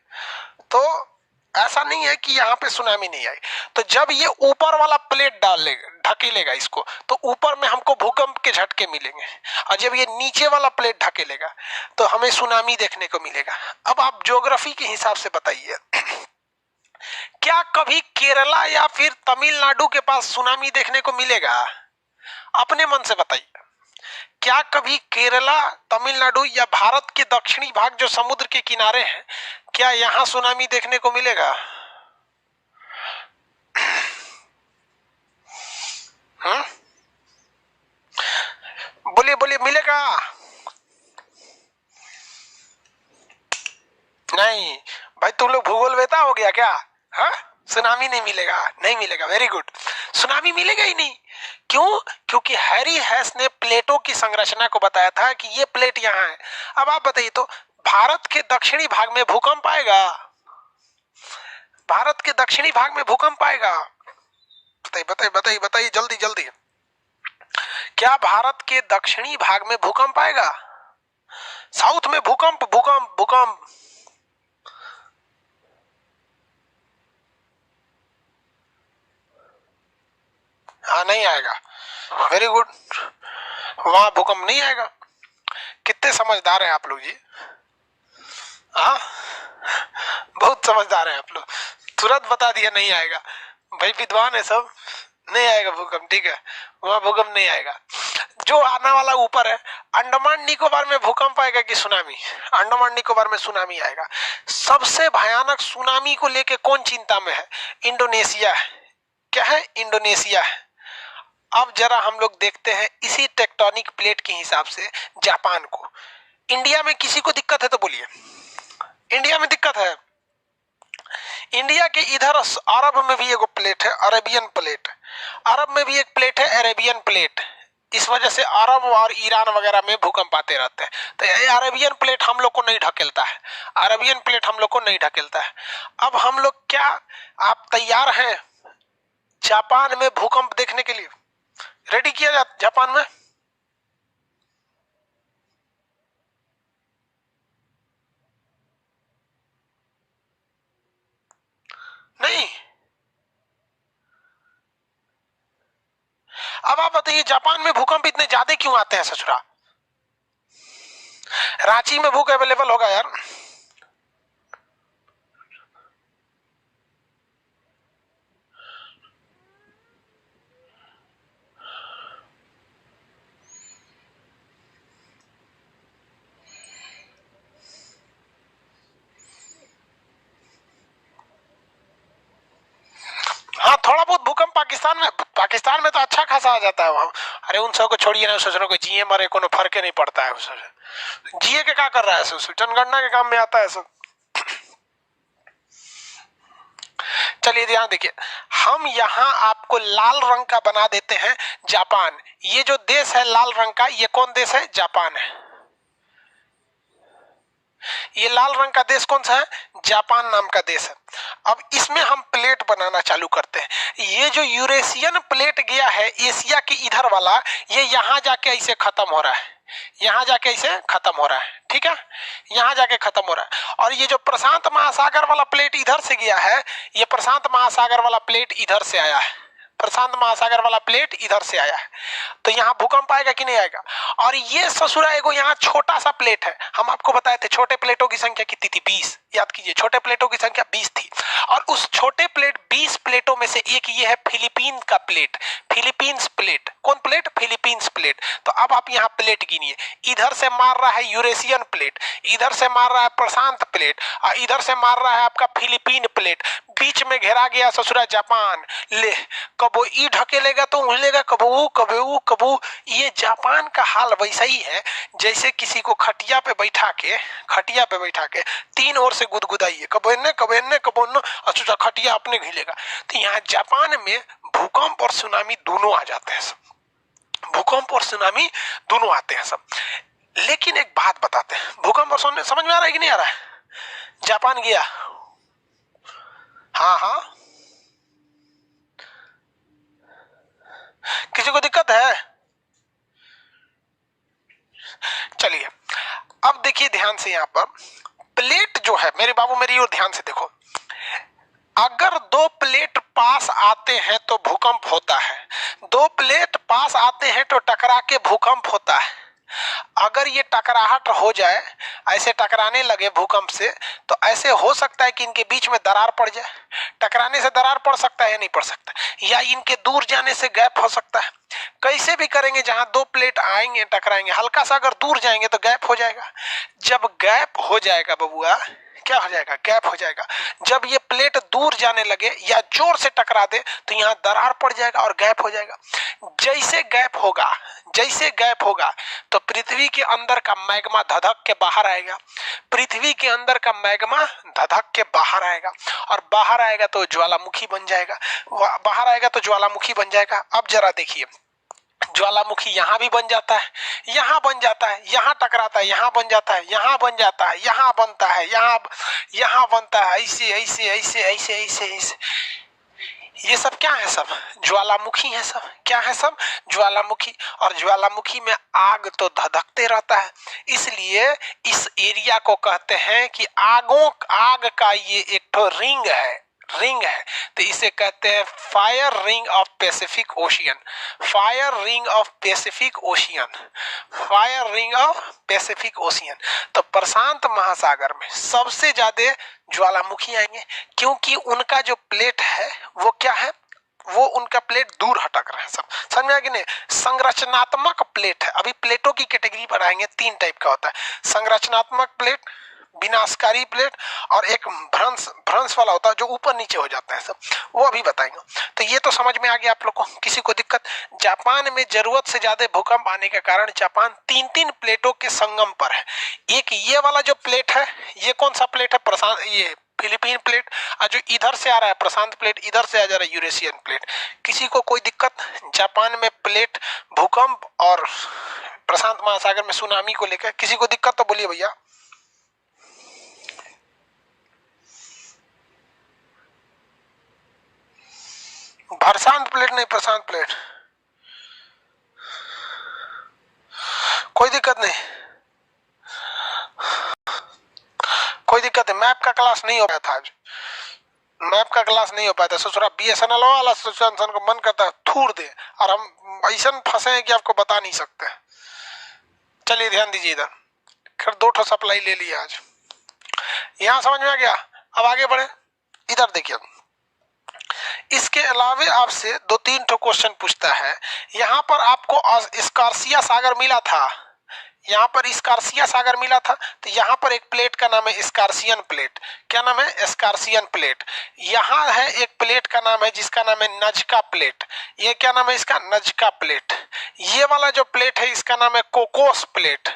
तो ऐसा नहीं है कि यहाँ पे सुनामी नहीं आई। तो जब ये ऊपर वाला प्लेट डाल लेगा, ढकेलेगा इसको, तो ऊपर में हमको भूकंप के झटके मिलेंगे, और जब ये नीचे वाला प्लेट ढकेलेगा तो हमें सुनामी देखने को मिलेगा। अब आप ज्योग्राफी के हिसाब से बताइए, क्या कभी केरला या फिर तमिलनाडु के पास सुनामी देखने को मिलेगा? अपने मन से बताइए, क्या कभी केरला, तमिलनाडु या भारत के दक्षिणी भाग जो समुद्र के किनारे हैं, क्या यहां सुनामी देखने को मिलेगा? बोलिए बोलिए, मिलेगा? नहीं भाई, तुम लोग भूगोल वेता हो गया क्या? हाँ, सुनामी नहीं मिलेगा, नहीं मिलेगा, वेरी गुड, सुनामी मिलेगा ही नहीं। क्यों? क्योंकि हैरी हैस ने प्लेटों की संरचना को बताया था कि ये प्लेट यहाँ है। अब आप बताइए तो भारत के दक्षिणी भाग में भूकंप आएगा? भारत के दक्षिणी भाग में भूकंप आएगा? बताइए बताइए बताइए बताइए, जल्दी जल्दी, क्या भारत के दक्षिणी भाग में भूकंप आएगा? साउथ में भूकंप, भूकंप भूकंप, हाँ नहीं आएगा, वेरी गुड, वहां भूकंप नहीं आएगा। कितने समझदार हैं आप लोग जी, हाँ बहुत समझदार हैं आप लोग, तुरंत बता दिया नहीं आएगा। भाई विद्वान है सब, नहीं आएगा भूकंप, ठीक है, वहां भूकंप नहीं आएगा। जो आने वाला ऊपर है, अंडमान निकोबार में भूकंप आएगा कि सुनामी? अंडमान निकोबार में सुनामी आएगा। सबसे भयानक सुनामी को लेके कौन चिंता में है? इंडोनेशिया है। क्या है? इंडोनेशिया है। अब जरा हम लोग देखते हैं इसी टेक्टोनिक प्लेट के हिसाब से जापान को। इंडिया में किसी को दिक्कत है तो बोलिए, इंडिया में दिक्कत है? इंडिया के इधर अरब में भी एक प्लेट है, अरेबियन प्लेट, अरब में भी एक प्लेट है, अरेबियन प्लेट। इस वजह से अरब और ईरान वगैरह में भूकंप आते रहते हैं। तो ये अरेबियन प्लेट हम लोग को नहीं ढकेलता है, अरेबियन प्लेट हम लोग को नहीं ढकेलता है। अब हम लोग क्या, आप तैयार हैं जापान में भूकंप देखने के लिए? रेडी किया जापान में? नहीं। अब आप बताइए जापान में भूकंप इतने ज्यादा क्यों आते हैं ससुरा? रांची में भूख अवेलेबल होगा यार, हाँ थोड़ा बहुत भूकंप पाकिस्तान में तो अच्छा खासा आ जाता है वहां। अरे उन सब को छोड़िए ना, ससुरों को जिए मरे कोनो फर्क नहीं पड़ता है उससे। जिए के क्या कर रहा है ससुर, जनगणना के काम में आता है सब। चलिए ध्यान देखिए, हम यहाँ आपको लाल रंग का बना देते हैं जापान। ये जो देश है लाल रंग का, ये कौन देश है? जापान है। ये लाल रंग का देश कौन सा है? जापान नाम का देश है। अब इसमें हम प्लेट बनाना चालू करते हैं। ये जो यूरेशियन प्लेट गया है एशिया के इधर वाला, ये यहाँ जाके ऐसे खत्म हो रहा है, यहाँ जाके ऐसे खत्म हो रहा है, ठीक है, यहाँ जाके खत्म हो रहा है। और ये जो प्रशांत महासागर वाला प्लेट इधर से गया है, ये प्रशांत महासागर वाला प्लेट इधर से आया है, प्रशांत महासागर वाला प्लेट इधर से आया है। तो यहाँ भूकंप आएगा कि नहीं आएगा? और ये ससुरा एगो यहाँ छोटा सा प्लेट है, हम आपको बताए थे छोटे प्लेटों की संख्या कितनी थी? 20। याद कीजिए, छोटे प्लेटों की संख्या 20 थी। और उस छोटे प्लेट 20 प्लेटों में से एक ये है फिलीपीन का प्लेट, फिलीपींस प्लेट। कौन प्लेट? Philippines plate. तो अब आप यहाँ प्लेट गिनिए, इधर से मार रहा है यूरेशियन प्लेट, इधर से मार रहा है प्रशांत प्लेट, और इधर से मार रहा है आपका फिलीपीन प्लेट। बीच में घेरा गया ससुरा जापान। ले, कबो ई ढकेलेगा तो उछलेगा, कबू कबू कबू। ये जापान का हाल वैसा ही है जैसे किसी को खटिया पे बैठा के तीन ओर से गुदगुदाइए, कबो इन्ने कबो इन्ने कबो इन्ने, और खटिया अपने घिलेगा। तो यहाँ जापान में भूकंप और सुनामी दोनों आ जाते हैं सब, भूकंप और सुनामी दोनों आते हैं सब। लेकिन एक बात बताते हैं, भूकंप और सुनने समझ में आ रहा है कि नहीं आ रहा है? जापान गया, हाँ हाँ, किसी को दिक्कत है? चलिए अब देखिए ध्यान से, यहां पर प्लेट जो है, मेरे बाबू मेरी ओर ध्यान से देखो, अगर दो प्लेट पास आते हैं तो भूकंप होता है, दो प्लेट पास आते हैं तो टकरा के भूकंप होता है। अगर ये टकराहट हो जाए, ऐसे टकराने लगे भूकंप से, तो ऐसे हो सकता है कि इनके बीच में दरार पड़ जाए। टकराने से दरार पड़ सकता है या नहीं पड़ सकता, या इनके दूर जाने से गैप हो सकता है। कैसे भी करेंगे, जहां दो प्लेट आएंगे टकराएंगे, हल्का सा अगर दूर जाएंगे तो गैप हो जाएगा। जब गैप हो जाएगा बबुआ, क्या हो जाएगा? गैप हो जाएगा। जब ये प्लेट दूर जाने लगे या जोर से टकरा दे तो यहां दरार पड़ जाएगा और गैप हो जाएगा। जैसे गैप होगा, जैसे गैप होगा तो पृथ्वी के अंदर का मैग्मा धधक के बाहर आएगा। पृथ्वी के अंदर का मैग्मा धधक के बाहर आएगा, और बाहर आएगा तो ज्वालामुखी बन जाएगा। बाहर आएगा तो ज्वालामुखी बन जाएगा। अब जरा देखिए, ज्वालामुखी यहां भी बन जाता है, यहां बन जाता है, यहां टकराता है, यहां बन जाता है, यहां बन जाता है, यहां बनता है, यहां बनता है, ऐसे ऐसे ऐसे ऐसे ऐसे ऐसे। ये सब क्या है? सब ज्वालामुखी है। सब क्या है? सब ज्वालामुखी। और ज्वालामुखी में आग तो धधकते रहता है, इसलिए इस एरिया को कहते हैं कि आग का ये एक तो रिंग है, रिंग है, तो इसे कहते हैं fire ring of Pacific ocean. Fire ring of Pacific ocean, fire ring of Pacific ocean. तो प्रशांत महासागर में सबसे ज्यादा ज्वालामुखी आएंगे, क्योंकि उनका जो प्लेट है वो क्या है? वो उनका प्लेट दूर हटक रहे हैं। सब समझ में आ गया नहीं? संरचनात्मक प्लेट है। अभी प्लेटों की कैटेगरी पर आएंगे, तीन टाइप का होता है, संरचनात्मक प्लेट, विनाशकारी प्लेट, और एक भ्रंश वाला होता है जो ऊपर नीचे हो जाता है। सब वो अभी बताएंगे। तो ये तो समझ में आ गया आप लोग को, किसी को दिक्कत? जापान में जरूरत से ज्यादा भूकंप आने के कारण जापान तीन तीन प्लेटों के संगम पर है। एक ये वाला जो प्लेट है, ये कौन सा प्लेट है? प्रशांत, ये फिलीपीन प्लेट। और जो इधर से आ रहा है प्रशांत प्लेट, इधर से आ जा रहा है यूरेशियन प्लेट। किसी को कोई दिक्कत जापान में प्लेट, भूकंप और प्रशांत महासागर में सुनामी को लेकर? किसी को दिक्कत तो बोलिए भैया। प्रशांत प्लेट नहीं, प्रशांत प्लेट, कोई दिक्कत नहीं, कोई दिक्कत है। मैप का क्लास नहीं हो पाया था आज, मैप का क्लास नहीं हो पाया था। ससुरा बीएसएनएल वाला इंसान को मन करता है थूर दे, और हम ऐसा फंसे हैं कि आपको बता नहीं सकते। चलिए ध्यान दीजिए इधर, फिर दो ठो सप्लाई ले लिया आज। यहां समझ में आ गया? अब आगे बढ़े, इधर देखिए। इसके अलावे आपसे दो तीन ठो क्वेश्चन पूछता है। यहां पर आपको स्कॉर्शिया सागर मिला था, यहाँ पर स्कॉर्शिया सागर मिला था, तो यहाँ पर एक प्लेट का नाम है स्कॉर्शियन प्लेट। क्या नाम है? स्कॉर्शियन प्लेट। यहाँ है एक प्लेट का नाम है जिसका नाम है नजका प्लेट। ये क्या नाम है इसका? Nazca plate. ये वाला जो प्लेट है इसका नाम है कोकोस प्लेट,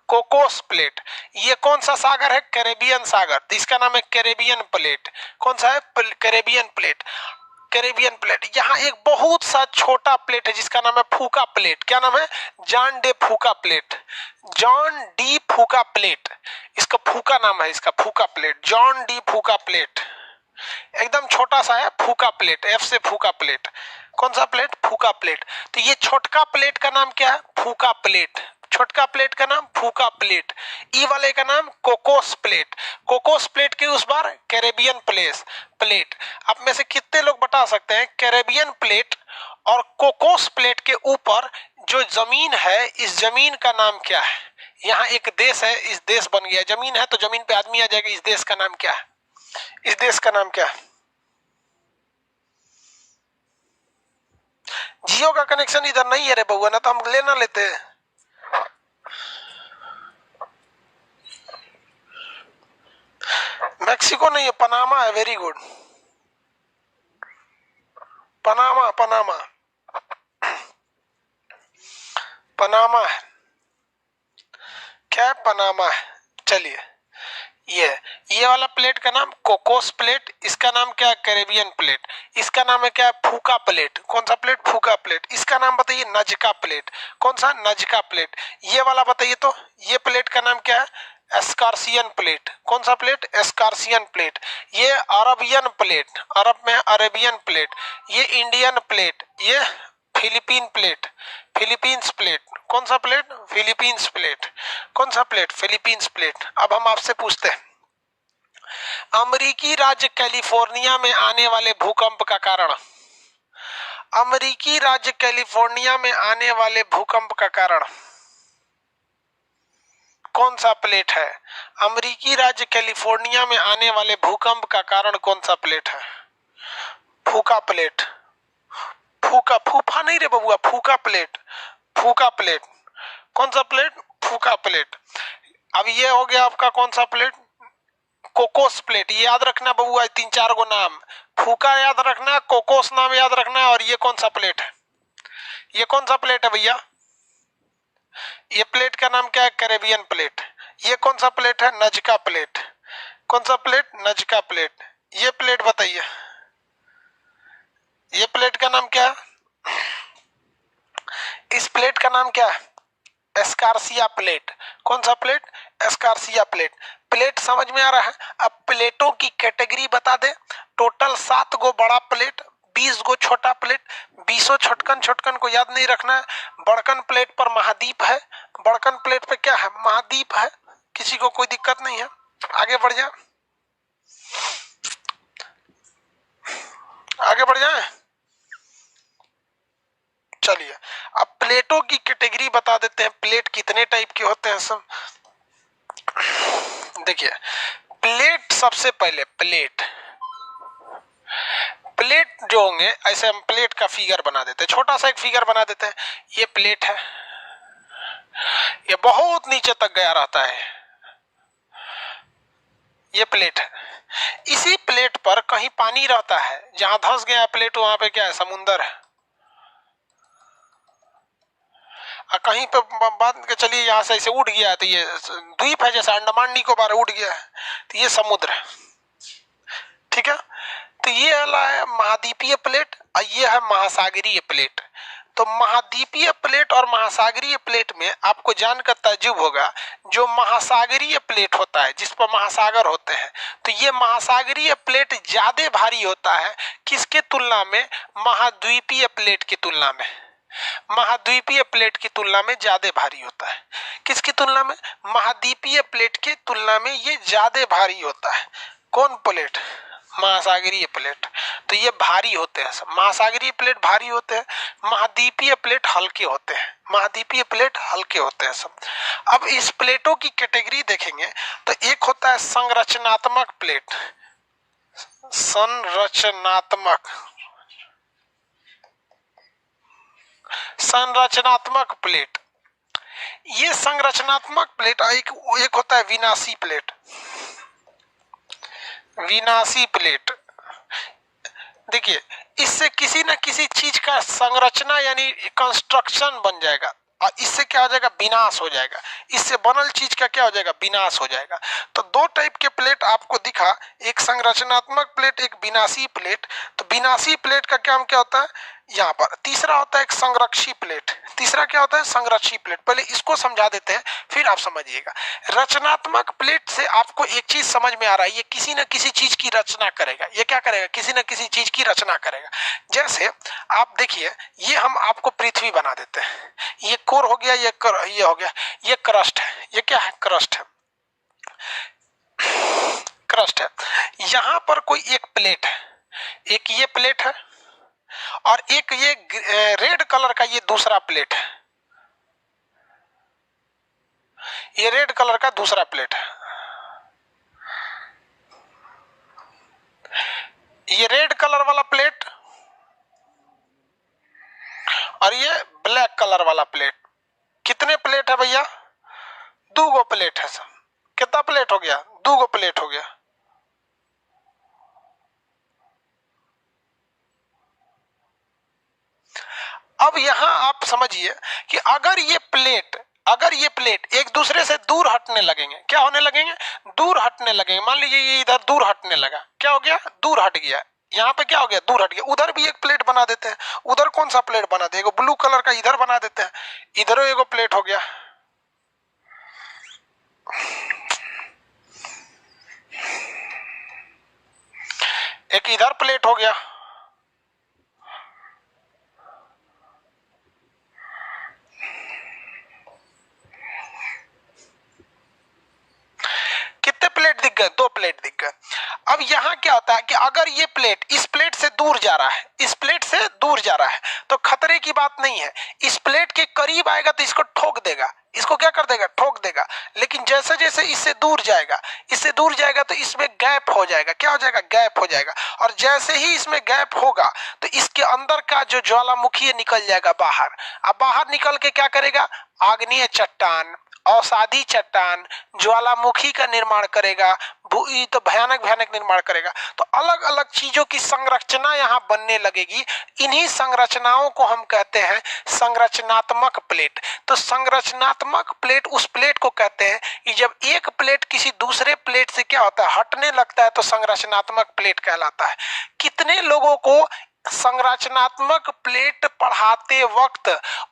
कोकोस प्लेट। ये कौन सा सागर है? कैरेबियन सागर, तो इसका नाम है कैरेबियन प्लेट। कौन सा है? Caribbean plate, Caribbean plate. यहाँ एक बहुत सा छोटा प्लेट है जिसका नाम है फूका प्लेट। क्या नाम है? जॉन डे फूका प्लेट, जॉन डी फूका प्लेट। इसका फूका नाम है, इसका फूका प्लेट, जॉन डी फूका प्लेट। एकदम छोटा सा है, फूका प्लेट, एफ से फूका प्लेट। कौन सा प्लेट? फूका प्लेट। तो ये छोटका प्लेट का नाम क्या है? फूका प्लेट। छोटका प्लेट का नाम फूका प्लेट। ई वाले का नाम कोकोस प्लेट। कोकोस प्लेट के उस बार कैरेबियन प्लेट। आप में से कितने लोग बता सकते हैं कैरेबियन प्लेट और कोकोस प्लेट के ऊपर जो जमीन है, इस जमीन का नाम क्या है? यहाँ एक देश है, इस देश बन गया। जमीन है तो जमीन पे आदमी आ जाएगा। इस देश का नाम क्या है? इस देश का नाम क्या है? जियो का कनेक्शन इधर नहीं है रे बउआ, ना तो हम लेना लेते। मैक्सिको नहीं है, पनामा है। Very good, Panama, Panama, Panama है। क्या? पनामा है। चलिए ये वाला प्लेट का नाम कोकोस प्लेट, इसका नाम क्या है कैरेबियन प्लेट, इसका नाम है क्या है फूका प्लेट। कौन सा प्लेट? फूका प्लेट। इसका नाम बताइए नजका प्लेट। कौन सा? Nazca plate. ये वाला बताइए तो, ये प्लेट का नाम क्या है? एस्कार्सियन प्लेट। कौन सा प्लेट? एस्कार्सियन प्लेट। ये अरबियन प्लेट, अरब में अरेबियन प्लेट। ये इंडियन प्लेट, ये फिलीपीन प्लेट, फिलीपींस प्लेट। कौन सा प्लेट? Philippines plate. कौन सा प्लेट? Philippines plate. अब हम आपसे पूछते हैं, अमेरिकी राज्य कैलिफोर्निया में आने वाले भूकंप का कारण, अमेरिकी राज्य कैलिफोर्निया में आने वाले भूकंप का कारण कौन सा प्लेट है? अमेरिकी राज्य कैलिफोर्निया में आने वाले भूकंप का कारण कौन सा प्लेट है? फूका प्लेट। फूका, फूफा नहीं रे बबुआ, फूका प्लेट, फूका प्लेट। कौन सा प्लेट? फूका प्लेट। अब ये हो गया आपका कौन सा प्लेट? Cocos plate. ये याद रखना बबुआ, 3-4 गो नाम, फूका याद रखना, कोकोस नाम याद रखना, और ये कौन सा प्लेट है? ये कौन सा प्लेट है भैया? ये प्लेट का नाम क्या है? Caribbean plate. ये कौन सा प्लेट है? Nazca plate. कौन सा प्लेट? Nazca plate. ये प्लेट बताइए, ये प्लेट का नाम क्या है? इस प्लेट का नाम क्या है? एस्कार्सिया प्लेट। कौन सा प्लेट? एस्कार्सिया प्लेट। प्लेट समझ में आ रहा है? अब प्लेटों की कैटेगरी बता दे। टोटल 7 गो बड़ा प्लेट, 20 गो छोटा प्लेट, 20 छोटकन, छोटकन को याद नहीं रखना है। बड़कन प्लेट पर महाद्वीप है, बड़कन प्लेट पे क्या है? महाद्वीप है। किसी को कोई दिक्कत नहीं है? आगे बढ़ जाए, आगे बढ़ जाए। चलिए अब प्लेटों की कैटेगरी बता देते हैं, प्लेट कितने टाइप के होते हैं सब। देखिए प्लेट, सबसे पहले प्लेट, प्लेट जो होंगे ऐसे हम प्लेट का फिगर बना देते हैं, छोटा सा एक फिगर बना देते हैं। ये प्लेट है, ये बहुत नीचे तक गया रहता है, ये प्लेट है। इसी प्लेट पर कहीं पानी रहता है, जहां धंस गया प्लेट वहां पे क्या है? समुंदर है। कहीं पे बात के चलिए यहाँ से ऐसे उठ गया है तो ये द्वीप है, जैसे अंडमान निकोबार उठ गया है तो ये समुद्र है। ठीक है, तो ये वाला है महाद्वीपीय प्लेट और ये है महासागरीय प्लेट। तो महाद्वीपीय प्लेट और महासागरीय प्लेट में आपको जानकर ताज्जुब होगा, जो महासागरीय प्लेट होता है जिस पर महासागर होते हैं, तो ये महासागरीय प्लेट ज्यादा भारी होता है किसके तुलना में? महाद्वीपीय प्लेट की तुलना में। महाद्वीपीय प्लेट की तुलना में ज्यादा भारी होता है। किसकी तुलना में? महाद्वीपीय प्लेट की तुलना में ये ज्यादा भारी होता है। कौन प्लेट? महासागरीय प्लेट। तो ये भारी होते हैं सब। महासागरीय प्लेट भारी होते हैं, महाद्वीपीय प्लेट हल्के होते हैं, महाद्वीपीय प्लेट हल्के होते हैं सब। अब इस प्लेटों की कैटेगरी देखेंगे तो एक होता है संरचनात्मक प्लेट, संरचनात्मक, संरचनात्मक प्लेट। ये संरचनात्मक प्लेट एक होता है विनाशी प्लेट, विनाशी प्लेट। देखिए इससे किसी न किसी चीज का संरचना यानी कंस्ट्रक्शन बन जाएगा और इससे क्या हो जाएगा? विनाश हो जाएगा। इससे बनल चीज का क्या हो जाएगा? विनाश हो जाएगा। तो दो टाइप के प्लेट आपको दिखा, एक संरचनात्मक प्लेट, एक विनाशी प्लेट। तो विनाशी प्लेट का क्या होता है यहाँ पर? तीसरा होता है एक संरक्षी प्लेट। तीसरा क्या होता है? संरक्षी प्लेट। पहले इसको समझा देते हैं फिर आप समझिएगा। रचनात्मक प्लेट से आपको एक चीज समझ में आ रहा है, ये किसी न किसी चीज की रचना करेगा। ये क्या करेगा? किसी न किसी चीज की रचना करेगा। जैसे आप देखिए, ये हम आपको पृथ्वी बना देते हैं, ये कोर हो गया, ये हो गया, ये क्रस्ट है। ये क्या है? क्रस्ट है, क्रस्ट है। यहां पर कोई एक प्लेट है, एक ये प्लेट है और एक ये रेड कलर का ये दूसरा प्लेट है, ये रेड कलर का दूसरा प्लेट है। ये रेड कलर वाला प्लेट और ये ब्लैक कलर वाला प्लेट। कितने प्लेट है भैया? 2 गो प्लेट है सब। कितना प्लेट हो गया? 2 गो प्लेट हो गया। अब यहां आप समझिए कि अगर ये प्लेट अगर ये प्लेट एक दूसरे से दूर हटने लगेंगे, क्या होने लगेंगे? दूर हटने लगेंगे। मान लीजिए ये इधर दूर हटने लगा, क्या हो गया? दूर हट गया। यहाँ पे क्या हो गया? दूर हट गया। उधर भी एक प्लेट बना देते हैं। उधर कौन सा प्लेट बना देगा? ब्लू कलर का इधर बना देते हैं। इधर एगो प्लेट हो गया। एक इधर प्लेट हो गया। कितने प्लेट दिख गए? 2 प्लेट दिख गए। अब यहां क्या होता है कि अगर ये प्लेट इस प्लेट से दूर जा रहा है, इस प्लेट से दूर जा रहा है, तो खतरे की बात नहीं है। इस प्लेट के करीब आएगा तो इसको ठोक देगा। इसको क्या कर देगा? ठोक देगा। लेकिन जैसे जैसे इससे दूर जाएगा, इससे दूर जाएगा तो इसमें गैप हो जाएगा। क्या हो जाएगा? गैप हो जाएगा। और जैसे ही इसमें गैप होगा तो इसके अंदर का जो ज्वालामुखी है निकल जाएगा बाहर। अब बाहर निकल के क्या करेगा? आग्नेय चट्टान, अवसादी चट्टान, ज्वालामुखी का निर्माण करेगा। तो भयानक भयानक निर्माण करेगा। तो अलग अलग चीजों की संरचना यहाँ बनने लगेगी। इन्हीं संरचनाओं को हम कहते हैं संरचनात्मक प्लेट। तो संरचनात्मक प्लेट उस प्लेट को कहते हैं कि जब एक प्लेट किसी दूसरे प्लेट से क्या होता है? हटने लगता है, तो संरचनात्मक प्लेट कहलाता है। कितने लोगों को संरचनात्मक प्लेट पढ़ाते वक्त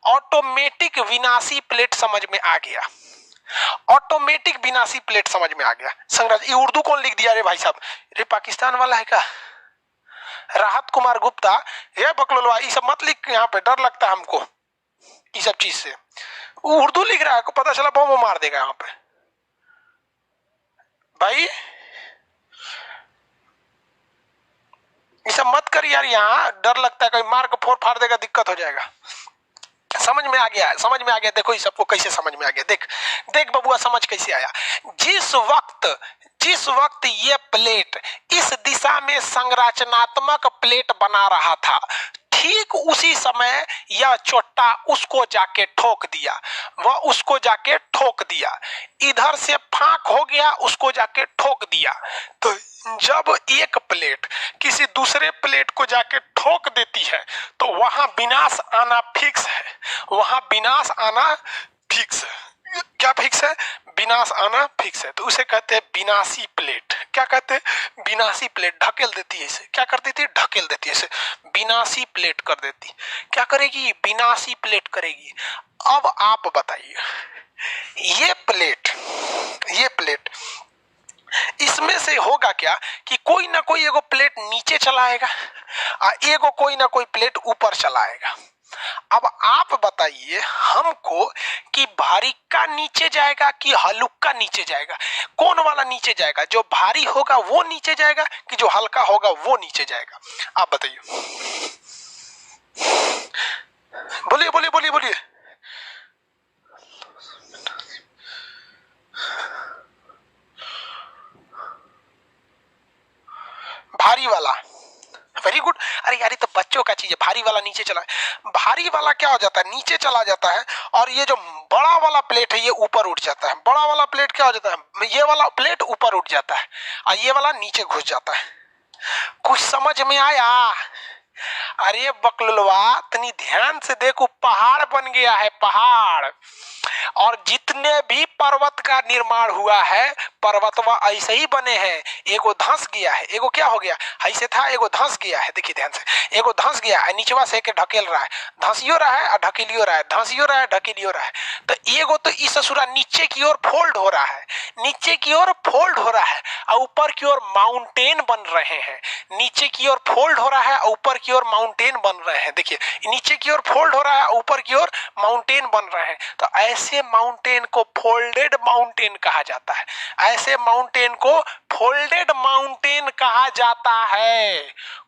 ऑटोमेटिक विनाशी प्लेट समझ में आ गया? ऑटोमेटिक विनाशी प्लेट समझ में आ गया। ये उर्दू कौन लिख दिया रे भाई साहब? रे पाकिस्तान वाला है क्या? राहत कुमार गुप्ता। ये बकलोलवा, ये सब मत लिख यहाँ पे, डर लगता है हमको ये सब चीज से। वो उर्दू लिख रहा है, को पता चला बम मार देगा यहाँ पे भाई। ये सब मत कर यार, यहाँ डर लगता है कहीं मार को फोड़ फाड़ देगा, दिक्कत हो जाएगा। समझ में आ गया? समझ में आ गया। देखो इस सबको कैसे समझ में आ गया। देख देख बबुआ, समझ कैसे आया। जिस वक्त ये प्लेट इस दिशा में संरचनात्मक प्लेट बना रहा था, ठीक उसी समय यह चोट्टा उसको जाके ठोक दिया। वह उसको जाके ठोक दिया। इधर से फांक हो गया, उसको जाके ठोक दिया। तो जब एक प्लेट किसी दूसरे प्लेट को जाके ठोक देती है तो वहां विनाश आना फिक्स है। वहां विनाश आना फिक्स है। क्या फिक्स है? विनाश आना फिक्स है। तो उसे कहते हैं विनाशी प्लेट। क्या कहते हैं? विनाशी प्लेट। ढकेल देती है इसे। क्या कर देती है? ढकेल देती है इसे। विनाशी प्लेट कर देती। क्या करेगी? विनाशी प्लेट करेगी। अब आप बताइए, ये प्लेट इसमें से होगा क्या कि कोई ना कोई एगो प्लेट नीचे चला आएगा और एगो कोई ना कोई प्लेट ऊपर चला आएगा। अब आप बताइए हमको कि भारिका नीचे जाएगा कि हल्का नीचे जाएगा? कौन वाला नीचे जाएगा? जो भारी होगा वो नीचे जाएगा कि जो हल्का होगा वो नीचे जाएगा? आप बताइए। बोलिए बोलिए बोलिए बोलिए। भारी वाला। Very good. अरे यार ये तो बच्चों का चीज है। भारी वाला नीचे चला, भारी वाला क्या हो जाता है? नीचे चला जाता है। और ये जो बड़ा वाला प्लेट है ये ऊपर उठ जाता है। बड़ा वाला प्लेट क्या हो जाता है? ये वाला प्लेट ऊपर उठ जाता है और ये वाला नीचे घुस जाता है। कुछ समझ में आया? अरे बकलुलवा, तनी ध्यान से देखो, पहाड़ बन गया है, पहाड़। और जितने भी पर्वत का निर्माण हुआ है, पर्वतवा ऐसे ही बने हैं। एगो धंस गया है, एगो क्या हो गया? ऐसे था, एगो धंस गया है। देखिए ध्यान से, एगो धंस गया है, नीचवा से के ढकेल रहा है, धंसियो रहा है और ढकेलियो रहा है, धंसियो रहा है ढकेलियो रहा है। तो एगो तो इस ससुरा नीचे की ओर फोल्ड हो रहा है, नीचे की ओर फोल्ड हो रहा है और ऊपर की ओर माउंटेन बन रहे हैं। नीचे की ओर फोल्ड हो रहा है और ऊपर की ओर माउंटेन बन रहे हैं। देखिए नीचे की ओर फोल्ड हो रहा है, ऊपर की ओर माउंटेन बन रहे हैं। तो ऐसे माउंटेन को फोल्डेड माउंटेन कहा जाता है। ऐसे माउंटेन को फोल्डेड माउंटेन कहा जाता है।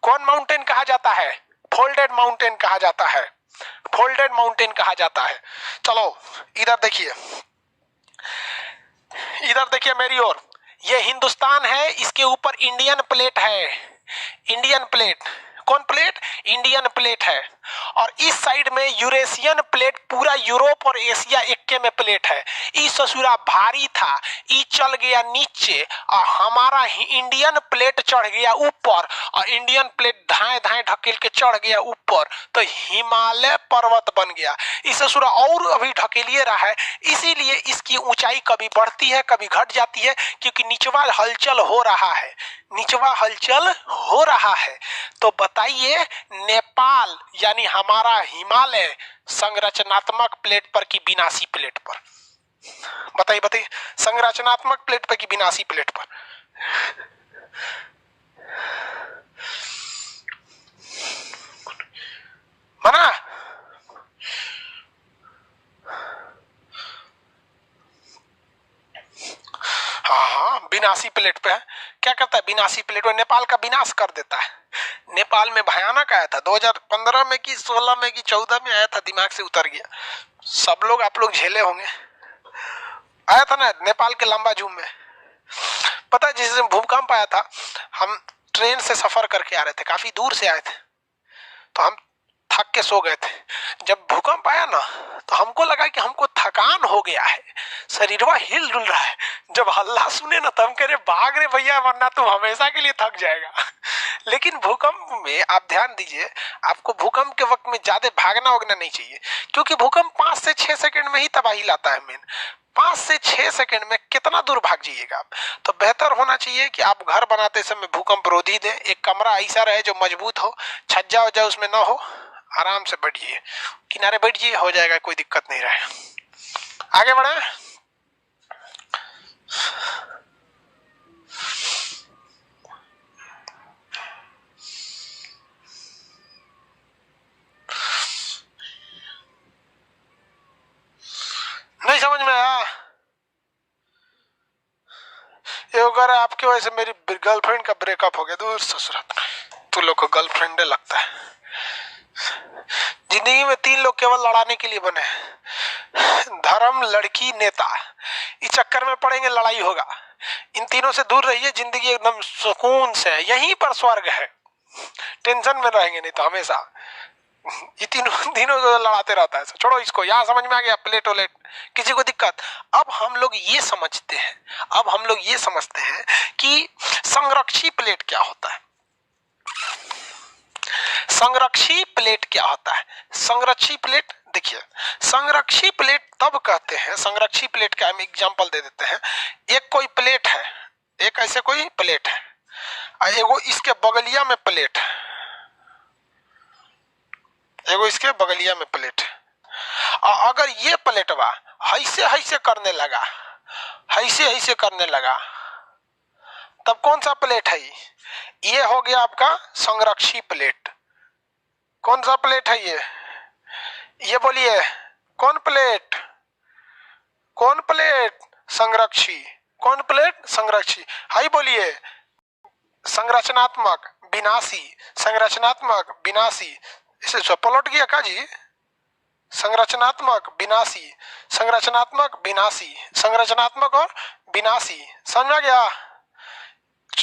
कौन माउंटेन कहा जाता है? फोल्डेड माउंटेन कहा जाता है। फोल्डेड माउंटेन कहा जाता है। चलो इधर देखिए, इधर देखिए मेरी ओर। ये हिंदुस्तान है, इसके ऊपर इंडियन प्लेट है। इंडियन प्लेट कौन प्लेट? इंडियन प्लेट है। और इस साइड में यूरेशियन प्लेट, पूरा यूरोप और एशिया इक्के में प्लेट है। ई ससुरा भारी था, ई चल गया नीचे और हमारा ही इंडियन प्लेट चढ़ गया ऊपर, और इंडियन प्लेट धाए धाए ढकेल के चढ़ गया ऊपर, तो हिमालय पर्वत बन गया। ई ससुरा और अभी ढकेलिए रहा है, इसीलिए इसकी ऊंचाई कभी बढ़ती है कभी घट जाती है, क्योंकि निचवा हलचल हो रहा है, निचवा हलचल हो रहा है। तो बताइए नेपाल यानी हमारा हिमालय संरचनात्मक प्लेट पर कि विनाशी प्लेट पर? बताइए बताइए, संरचनात्मक प्लेट पर कि विनाशी प्लेट पर? माना? हाँ, विनाशी प्लेट पे है। क्या करता है विनाशी प्लेट में? नेपाल का विनाश कर देता है। नेपाल में भयानक आया था 2015 में कि 16 में कि 14 में आया था, दिमाग से उतर गया। सब लोग आप लोग झेले होंगे, आया था ना नेपाल के लंबा जूम में। पता है जिस दिन भूकंप आया था, हम ट्रेन से सफर करके आ रहे थे, काफी दूर से आए थे, तो हम थक के सो गए थे। जब भूकंप आया ना तो हमको लगा कि हमको थकान हो गया है, शरीरवा हिल डुल रहा है। जब हल्ला सुने ना तो हम कह रहे भाग रे भैया, वरना तुम हमेशा के लिए थक जाएगा। लेकिन भूकंप में आप ध्यान दीजिए, आपको भूकंप के वक्त में ज्यादा भागना वगना नहीं चाहिए, क्योंकि भूकंप 5 से 6 सेकंड में ही तबाही लाता है। मेन 5 से 6 सेकंड में कितना दूर भाग जाइएगा आप? तो बेहतर होना चाहिए कि आप घर बनाते समय भूकंप रोधी दें, एक कमरा ऐसा रहे जो मजबूत हो, छज्जा वज्जा उसमें ना हो, आराम से बैठिए, किनारे बैठिए, हो जाएगा, कोई दिक्कत नहीं रहे। आगे बढ़े। नहीं समझ में आया? ये अगर आपकी वजह से मेरी गर्लफ्रेंड का ब्रेकअप हो गया, दूर ससुरात में, तू लोग को गर्लफ्रेंड लगता है। जिंदगी में 3 लोग केवल लड़ाने के लिए बने, धर्म, लड़की, नेता। इस चक्कर में पड़ेंगे, लड़ाई होगा। इन तीनों से दूर रहिए, जिंदगी एकदम सुकून से है, यहीं पर स्वर्ग है। टेंशन में रहेंगे नहीं तो हमेशा। ये तीनों को लड़ाते रहता है। छोड़ो इसको, यहाँ समझ में आ गया? प्लेट वलेट किसी को दिक्कत? अब हम लोग ये समझते हैं, कि संरक्षी प्लेट क्या होता है। संरक्षी प्लेट क्या होता है? संरक्षी प्लेट देखिए, संरक्षी प्लेट तब कहते हैं, संरक्षी प्लेट का हम एग्जांपल दे देते हैं। एक कोई प्लेट है, एक ऐसे कोई प्लेट है, एगो इसके बगलिया में प्लेट है, एगो इसके बगलिया में प्लेट है। और अगर ये प्लेटवा ऐसे करने लगा, ऐसे करने लगा, तब कौन सा प्लेट है? ये हो गया आपका संरक्षी प्लेट। कौन सा प्लेट है ये बोलिए, कौन प्लेट? कौन प्लेट? संरक्षी। कौन प्लेट? संरक्षी। हाई बोलिए, संरचनात्मक, विनाशी, संरचनात्मक, विनाशी। इसे पलट गया का जी? संरचनात्मक, विनाशी, संरचनात्मक, विनाशी, संरचनात्मक और विनाशी। समझ गया?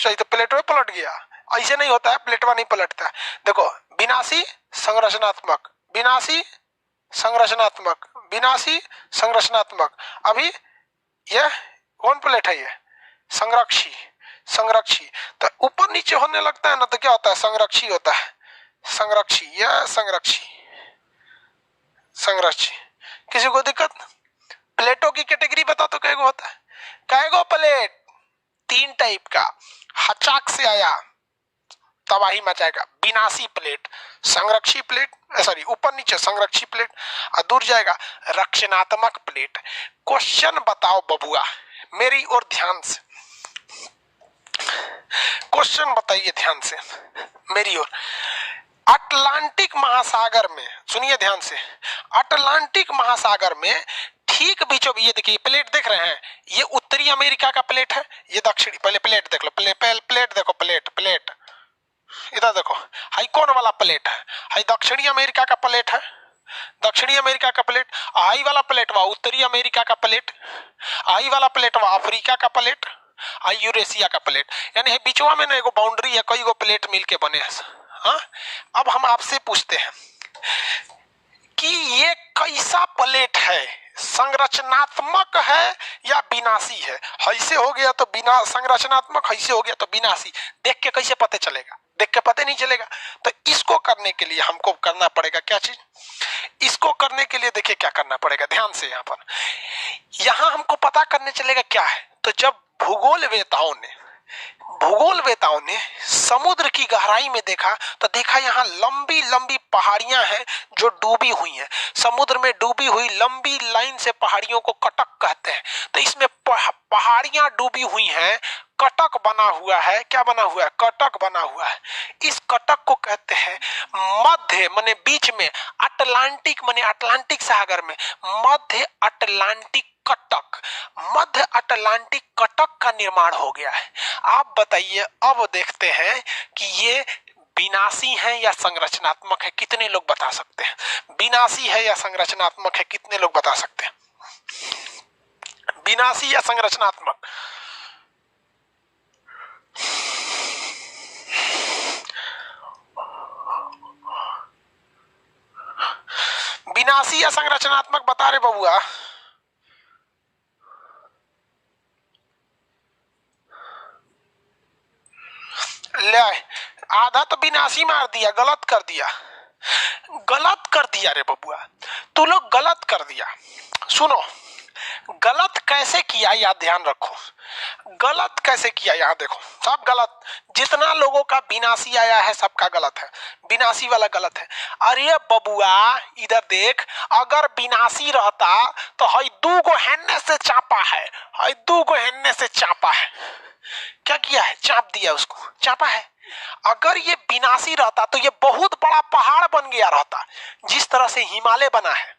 तो प्लेट में पलट गया। ऐसे नहीं होता है, प्लेटवा नहीं पलटता है। देखो, विनाशी, संरचनात्मक, विनाशी, संरचनात्मक, विनाशी, संरचनात्मक। अभी ये कौन प्लेट है? ये संरक्षी। संरक्षी तो ऊपर नीचे होने लगता है ना, तो क्या होता है? संरक्षी होता है। संरक्षी या संरक्षी, संरक्षी। किसी को दिक्कत? प्लेटों की कैटेगरी बताओ तो कैगो होता है? कैगो प्लेट? 3 टाइप का। हचाक से आया, तबाही मचाएगा, विनाशी प्लेट, संरक्षी प्लेट, सॉरी ऊपर नीचे संरक्षी प्लेट, और दूर जाएगा रक्षणात्मक प्लेट। क्वेश्चन बताओ बबुआ, मेरी ओर ध्यान से क्वेश्चन बताइए, ध्यान से मेरी ओर। अटलांटिक महासागर में, सुनिए ध्यान से, अटलांटिक महासागर में ठीक बीचों बीच, ये देखिए प्लेट देख रहे हैं, ये उत्तरी अमेरिका का प्लेट है, ये दक्षिणी, पहले प्लेट देख लो, प्लेट देखो, प्लेट इधर देखो, हाई कौन वाला प्लेट है? हाई दक्षिणी अमेरिका का प्लेट है, दक्षिणी अमेरिका का प्लेट। हाई वाला प्लेट वा उत्तरी अमेरिका का प्लेट, हाई वाला प्लेट वा अफ्रीका का प्लेट, हाई यूरेशिया का प्लेट। यानी बीचवा में ना एगो बाउंड्री है, कई गो प्लेट मिलके बने हैं। हाँ, अब हम आपसे पूछते हैं कि ये कैसा प्लेट है, संरचनात्मक है या विनाशी है? ऐसे हो गया तो बिना संरचनात्मक, ऐसे हो गया तो विनाशी। देख के कैसे पता चलेगा? देख के पता नहीं चलेगा। तो इसको करने के लिए हमको करना पड़ेगा क्या चीज? इसको करने के लिए देखिए क्या करना पड़ेगा, ध्यान से। यहाँ हमको पता करने चलेगा क्या है। तो जब भूगोलवेताओं ने समुद्र की गहराई में देखा तो देखा यहाँ लंबी लंबी पहाड़ियां हैं जो डूबी हुई हैं। समुद्र में डूबी हुई लंबी लाइन से पहाड़ियों को कटक कहते हैं। तो इसमें पहाड़ियां डूबी हुई हैं, कटक बना हुआ है। क्या बना हुआ है? कटक बना हुआ है। इस कटक को कहते हैं मध्य माने बीच में, अटलांटिक माने अटलांटिक सागर में, मध्य अटलांटिक कटक, मध्य अटलांटिक कटक का निर्माण हो गया है। आप बताइए, अब देखते हैं कि ये विनाशी है या संरचनात्मक है? कितने लोग बता सकते हैं? विनाशी है या संरचनात्मक है? कितने लोग बता सकते हैं? विनाशी या संरचनात्मक? विनाशी या संरचनात्मक बता रहे बबुआ? ले, आधा तो विनाशी मार दिया, गलत कर दिया। गलत कर दिया रे बबुआ, तू लोग गलत कर दिया। सुनो, गलत कैसे किया याद ध्यान रखो। गलत कैसे किया यहाँ देखो, सब गलत। जितना लोगों का विनाशी आया है सबका गलत है, विनाशी वाला गलत है। अरे बबुआ इधर देख, अगर विनाशी रहता तो हई दू गो हेन्ने से चापा है, हई दू गो हेन्ने से चापा है। क्या किया है? चाप दिया, उसको चापा है। अगर ये विनाशी रहता तो ये बहुत बड़ा पहाड़ बन गया रहता। जिस तरह से हिमालय बना है,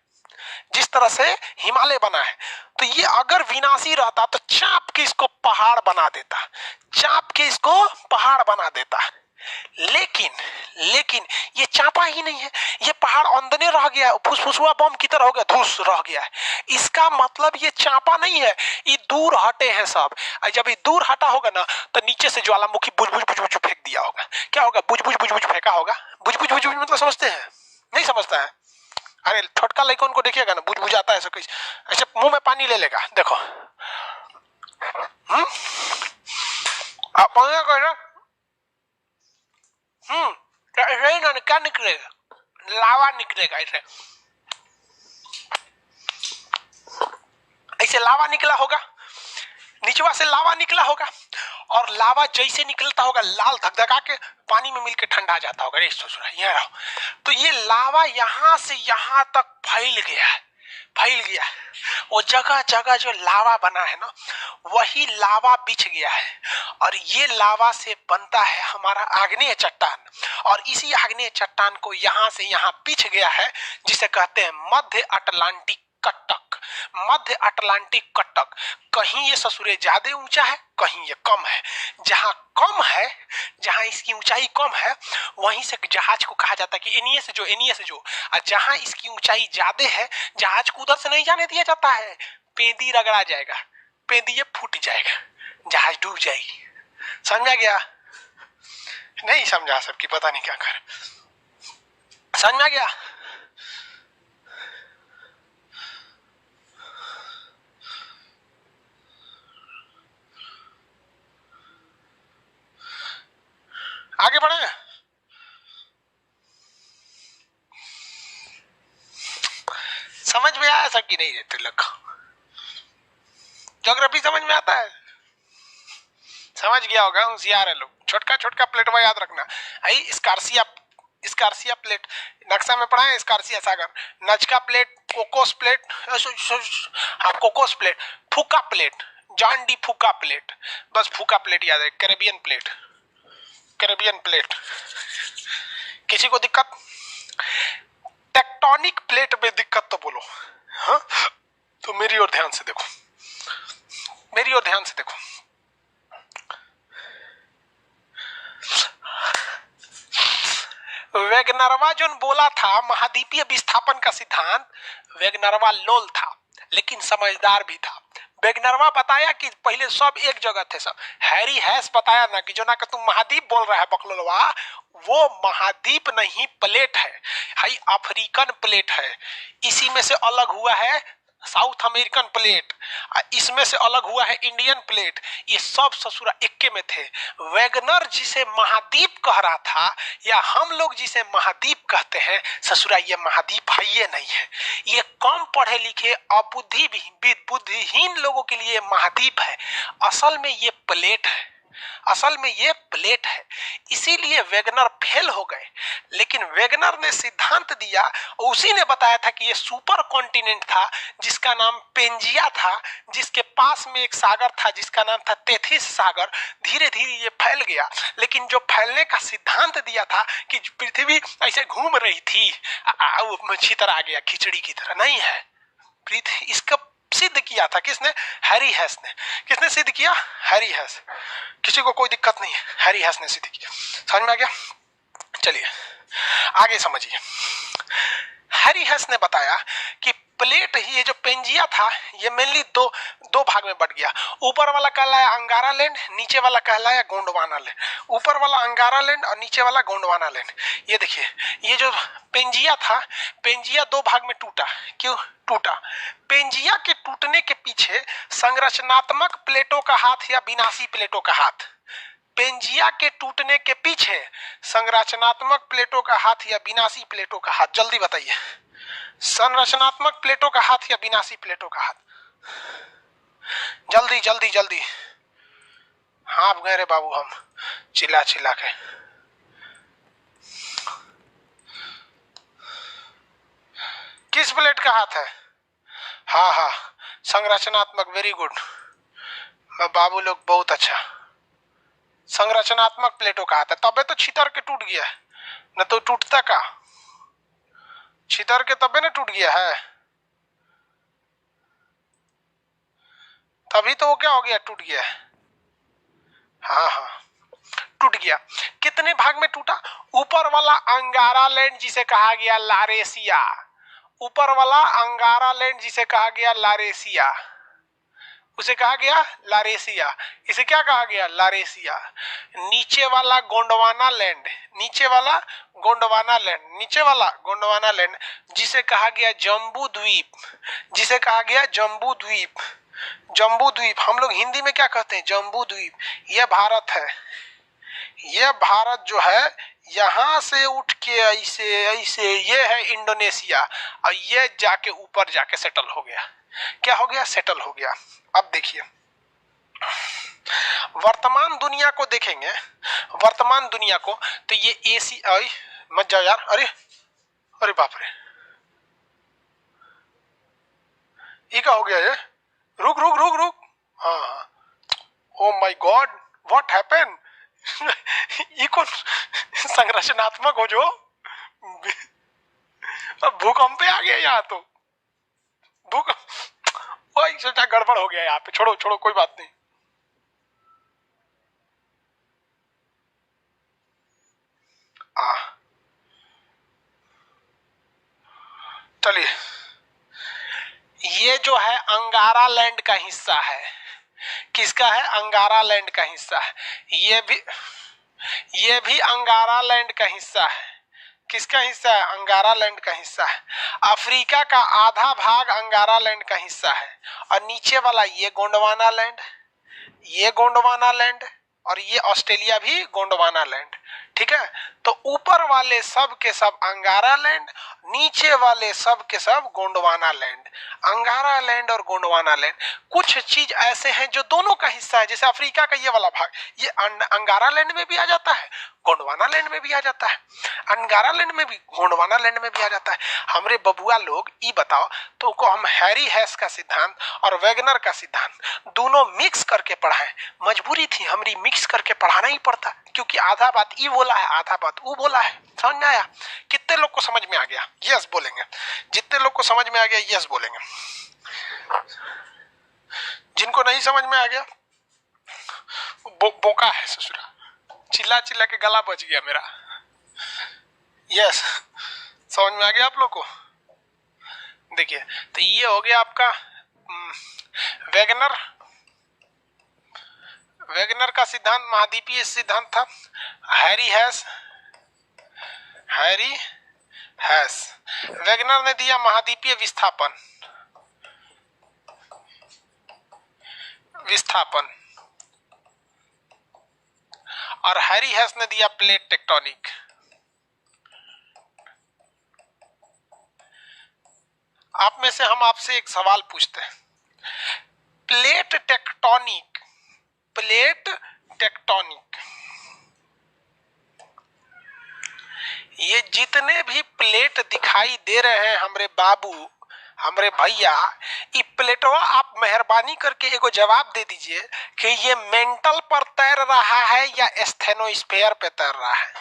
जिस तरह से हिमालय बना है, तो ये अगर विनाशी रहता तो चाप के इसको पहाड़ बना देता, चाप के इसको पहाड़ बना देता। लेकिन ये चापा ही नहीं है, ये पहाड़ अंदने रह गया, फुसफुसुआ बम की तरह हो गया, धूस रह गया है। इसका मतलब ये चापा नहीं है, ये दूर हटे हैं सब। जब ये दूर हटा होगा ना तो नीचे से ज्वालामुखी बुझ बुझ बुझ बुझ फेंक दिया होगा। क्या होगा? बुझ बुझ बुझ बुझ फेंका होगा। बुझ बुझ बुझ बुझ मतलब समझते हैं? नहीं समझता है? अरे छोटका लड़का उनको देखिएगा ना, बुझ बुझ आता है ऐसे, ऐसे मुंह में पानी ले लेगा। देखो आप ऐसे ही ना, क्या निकलेगा? लावा निकलेगा। ऐसे ऐसे लावा निकला होगा, नीचवा से लावा निकला होगा, और लावा जैसे निकलता होगा लाल धगधगा के पानी में मिलकर ठंडा जाता होगा। यहाँ तो ये लावा यहाँ से यहाँ तक फैल गया है, फैल गया है। वो जगह जगह जो लावा बना है ना, वही लावा बिछ गया है, और ये लावा से बनता है हमारा आग्नेय चट्टान। और इसी आग्नेय चट्टान को यहाँ से यहाँ बिछ गया है, जिसे कहते हैं मध्य अटलांटिक कटक। मध्य अटलांटिक कटक, कहीं ये ससुरे ज्यादा ऊंचा है, कहीं ये कम है। जहां कम है, जहां इसकी ऊंचाई कम है, वहीं से जहाज को कहा जाता है कि एनीए से जो। और जहां इसकी ऊंचाई ज्यादा है, जहाज को उधर से नहीं जाने दिया जाता है। पेंदी रगड़ा जाएगा, पेंदी ये फूट जाएगा, जहाज डूब जाएगी। समझा गया? नहीं समझा सबकी, पता नहीं क्या कर। समझ में गया? आगे बढ़े। समझ में आया सबकी? नहीं रहते लोग। ज्योग्राफी समझ में आता है? समझ गया होगा, होशियार है लोग। छोटका छोटका प्लेटवा याद रखना। आई स्कार्सिया प्लेट नक्शा में पढ़ा है। स्कार्सिया सागर, नजका प्लेट, कोकोस प्लेट, हाँ कोकोस प्लेट, फूका प्लेट, जॉन डी फूका प्लेट, बस फूका प्लेट याद है। Caribbean plate, Caribbean plate. किसी को दिक्कत? टेक्टोनिक प्लेट में दिक्कत तो बोलो। हाँ तो मेरी ओर ध्यान से देखो, मेरी ओर ध्यान से देखो। वेगनरवा जो बोला था महाद्वीपीय विस्थापन का सिद्धांत, वेगनरवा लोल था लेकिन समझदार भी था। वेगनरवा बताया कि पहले सब एक जगह थे सब। हैरी हैस बताया ना कि जो ना कि तुम महाद्वीप बोल रहा है बकलोलवा, वो महाद्वीप नहीं, प्लेट है, हाई अफ्रीकन प्लेट है। इसी में से अलग हुआ है साउथ अमेरिकन प्लेट, इसमें से अलग हुआ है इंडियन प्लेट। ये सब ससुरा इक्के में थे। वैगनर जिसे महाद्वीप कह रहा था, या हम लोग जिसे महाद्वीप कहते हैं, ससुरा ये महाद्वीप है, ये नहीं है। ये कम पढ़े लिखे बुद्धिहीन लोगों के लिए महाद्वीप है। असल में ये प्लेट है, असल में ये प्लेट है। इसीलिए वैगनर फेल हो गए। लेकिन वैगनर ने सिद्धांत दिया, उसी ने बताया था कि ये सुपर कॉन्टिनेंट था जिसका नाम पेंजिया था, जिसके पास में एक सागर था जिसका नाम था तेथिस सागर। धीरे धीरे ये फैल गया। लेकिन जो फैलने का सिद्धांत दिया था कि पृथ्वी ऐसे घूम रही थी, वो मच्छी तरह आ गया, खिचड़ी की तरह नहीं है। पृथ्वी इसका सिद्ध किया था किसने? हैरी हेस ने। किसने सिद्ध किया? हैरी हेस। किसी को कोई दिक्कत नहीं है, हैरी हेस ने सिद्ध किया। समझ में आ गया? चलिए आगे समझिए। हैरी हेस ने बताया कि प्लेट, ये जो पेंजिया था, ये मेनली दो भाग में बट गया। ऊपर वाला कहलाया अंगारा लैंड, नीचे वाला कहलाया गोंडवाना लैंड। ऊपर वाला अंगारा लैंड और नीचे वाला गोंडवाना लैंड। ये देखिए, ये जो पेंजिया था, पेंजिया दो भाग में टूटा। क्यों टूटा? पेंजिया के टूटने के पीछे संरचनात्मक प्लेटों का हाथ या विनाशी प्लेटों का हाथ। पेंजिया के टूटने के पीछे संरचनात्मक प्लेटों का हाथ या विनाशी प्लेटों का हाथ। जल्दी बताइए, संरचनात्मक प्लेटों का हाथ या विनाशी प्लेटों का हाथ? जल्दी जल्दी जल्दी। हाँ गए रे बाबू हम चिल्ला चिल्ला के। किस प्लेट का हाथ है? हाँ हाँ, संरचनात्मक। वेरी गुड बाबू लोग, बहुत अच्छा। संरचनात्मक प्लेटों का हाथ है, तबे तो छितर के टूट गया है, न तो टूटता का। छितर के तबे न टूट गया है, तभी तो वो क्या हो गया, टूट गया है। हाँ हाँ टूट गया। कितने भाग में टूटा? ऊपर वाला अंगारा लैंड जिसे कहा गया लारेसिया, ऊपर वाला अंगारा लैंड जिसे कहा गया लारेसिया, उसे कहा गया लारेसिया। इसे क्या कहा गया? लारेसिया। नीचे वाला गोंडवाना लैंड, नीचे वाला गोंडवाना लैंड, नीचे वाला गोंडवाना लैंड जिसे कहा गया जम्बू द्वीप, जिसे कहा गया जम्बू द्वीप। जम्बू द्वीप हम लोग हिंदी में क्या कहते हैं? जम्बू द्वीप। यह भारत है, यह भारत जो है, यहां से उठ के ऐसे ऐसे ये है इंडोनेशिया, और ये जाके ऊपर जाके सेटल हो गया। क्या हो गया? सेटल हो गया। अब देखिए, वर्तमान दुनिया को देखेंगे, वर्तमान दुनिया को, तो ये एशिया, मत जाओ यार, अरे अरे बाप रे, ये क्या हो गया? ये रुक रुक रुक रुक। हाँ हाँ, oh my God, what happened? ये कौन संरचनात्मक हो जो भूकंप पे आ गया यहाँ तो। भूकंप, सोचा गड़बड़ हो गया यहाँ पे। छोड़ो छोड़ो, कोई बात नहीं। चलिए, ये जो है अंगारा लैंड का हिस्सा है। किसका है? अंगारा लैंड का हिस्सा है। ये भी अंगारा लैंड का हिस्सा है। किसका हिस्सा है? अंगारा लैंड का हिस्सा है। अफ्रीका का आधा भाग अंगारा लैंड का हिस्सा है। और नीचे वाला ये गोंडवाना लैंड, ये गोंडवाना लैंड, और ये ऑस्ट्रेलिया भी गोंडवाना लैंड। ठीक है, तो ऊपर वाले सब के सब अंगारा लैंड, नीचे वाले सब के सब गोंडवाना लैंड। अंगारा लैंड और गोंडवाना लैंड कुछ चीज ऐसे हैं जो दोनों का हिस्सा है। जैसे अफ्रीका का ये वाला भाग, ये अंगारा लैंड में भी आ जाता है, गोंडवाना लैंड में भी आ जाता है। अंगारा लैंड में भी, गोंडवाना लैंड में भी आ जाता है। हमरे बबुआ लोग ये बताओ तो को हम हैरी हेस का सिद्धांत और वैगनर का सिद्धांत दोनों मिक्स करके पढ़ाएं। मजबूरी थी, हमारी मिक्स करके पढ़ाना ही पड़ता, क्योंकि आधा बात ये बोला है, आधा बात वो बोला है। समझ में आया? कितने लोग को समझ में आ गया? यस बोलेंगे। जितने लोग को समझ में आ गया यस बोलेंगे। जिनको नहीं समझ में आ गया बोका है ससुरा, चिल्ला चिल्ला के गला बच गया मेरा। यस, समझ में आ गया आप लोग को? देखिए, तो ये हो गया आपका वैगनर। वैगनर का सिद्धांत महाद्वीपीय सिद्धांत था। हैरी हेस हैरी हैस। वेगनर ने दिया महाद्वीपीय विस्थापन, और हैरी हैस ने दिया प्लेट टेक्टोनिक। आप में से हम आपसे एक सवाल पूछते हैं, प्लेट टेक्टोनिक, ये जितने भी प्लेट दिखाई दे रहे हैं हमरे बाबू, हमरे भैया, ये प्लेटवा आप मेहरबानी करके एगो जवाब दे दीजिए कि ये मेंटल पर तैर रहा है या स्टेनोस्फेयर पे तैर रहा है।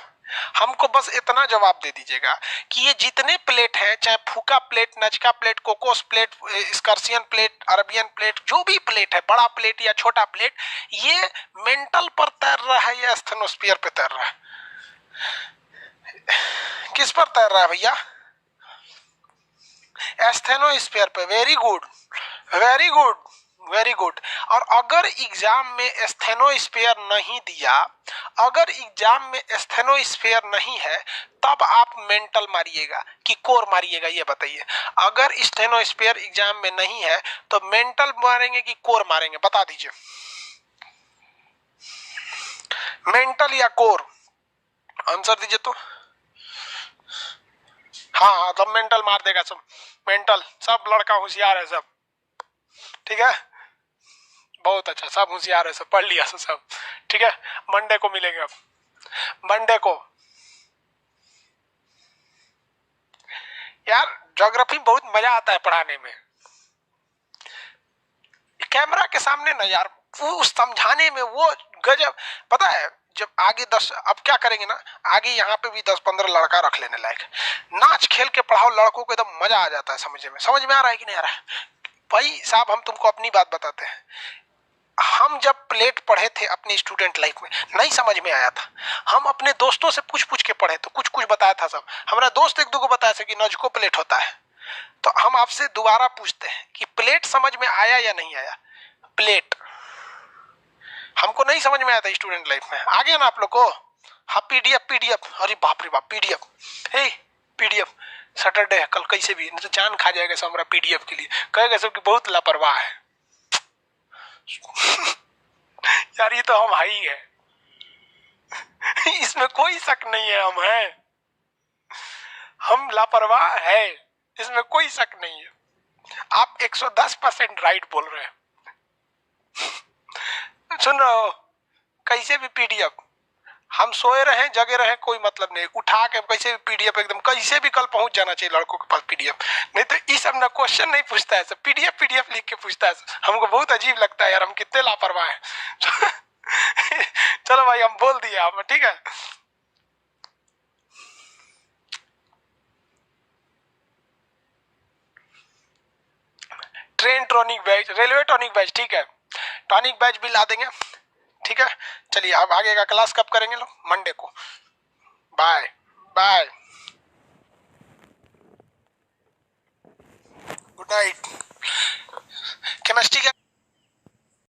हमको बस इतना जवाब दे दीजिएगा कि ये जितने प्लेट हैं, चाहे Fuca plate, Nazca plate, Cocos plate, स्कर्सियन प्लेट, अरबियन प्लेट, जो भी प्लेट है, बड़ा प्लेट या छोटा प्लेट, ये मेंटल पर तैर रहा है या स्टेनोस्फेयर पे तैर रहा है? किस पर तैर रहा है भैया? स्टेनोस्फेयर पे। Very good, very good, very good. और अगर एग्जाम में स्टेनोस्फेयर नहीं दिया, अगर एग्जाम में स्टेनोस्फेयर नहीं है, तब आप मेंटल मारिएगा कि कोर मारिएगा? ये बताइए। अगर स्टेनोस्फेयर एग्जाम में नहीं है तो मेंटल मारेंगे कि कोर मारेंगे? बता दीजिए, मेंटल या कोर? आंसर दीजिए तो। हाँ, तो मेंटल मार देगा सब, मेंटल। सब लड़का होशियार है सब, ठीक है, बहुत अच्छा, सब होशियार है सब, पढ़ लिया सब, ठीक है। मंडे को मिलेंगे, अब मंडे को। यार ज्योग्राफी बहुत मजा आता है पढ़ाने में, कैमरा के सामने ना यार, वो समझाने में वो गजब। पता है, जब आगे 10, अब क्या करेंगे ना, आगे यहाँ पे भी 10-15 लड़का रख लेने लायक, नाच खेल के पढ़ाओ लड़कों को, एकदम मजा आ जाता है समझने में। समझ में आ रहा है कि नहीं आ रहा है? भाई साहब, हम तुमको अपनी बात बताते हैं, हम जब प्लेट पढ़े थे अपनी स्टूडेंट लाइफ में, नहीं समझ में आया था, हम अपने दोस्तों से पूछ पूछ के पढ़े तो कुछ कुछ बताया था सब। हमारा दोस्त एक दो को बताया था कि नजको प्लेट होता है। तो हम आपसे दोबारा पूछते हैं कि प्लेट समझ में आया या नहीं आया? प्लेट हमको नहीं समझ में आया था स्टूडेंट लाइफ में, आ गया ना आप लोग को? हाँ, पीडीएफ, अरे बाप रे बाप, पीडीएफ, हे पीडीएफ, सैटरडे है कल, कैसे भी नहीं तो जान खा जाएगा सब हमारा पीडीएफ के लिए, कहेगा सब कि बहुत लापरवाह है। यार ये तो हम हाई है, इसमें कोई शक नहीं है, हम लापरवाह है, इसमें कोई शक नहीं है। आप 110% राइट बोल रहे हैं। सुन रहे हो? कैसे भी पीडीएफ, हम सोए रहे जगे रहे कोई मतलब नहीं, उठा के कैसे भी पीडीएफ, एकदम कैसे भी कल पहुंच जाना चाहिए लड़कों के पास पीडीएफ। नहीं तो ये सब ना क्वेश्चन नहीं पूछता है, सब पीडीएफ लिख के पूछता है। हमको बहुत अजीब लगता है यार, हम कितने लापरवाह हैं। चलो भाई, हम बोल दिए आप, ठीक है। Train tonic batch, railway tonic batch, ठीक है, टॉनिक बैच भी ला देंगे, ठीक है। चलिए, अब आगे का क्लास कब करेंगे लोग? मंडे को। Bye bye, good night. Chemistry का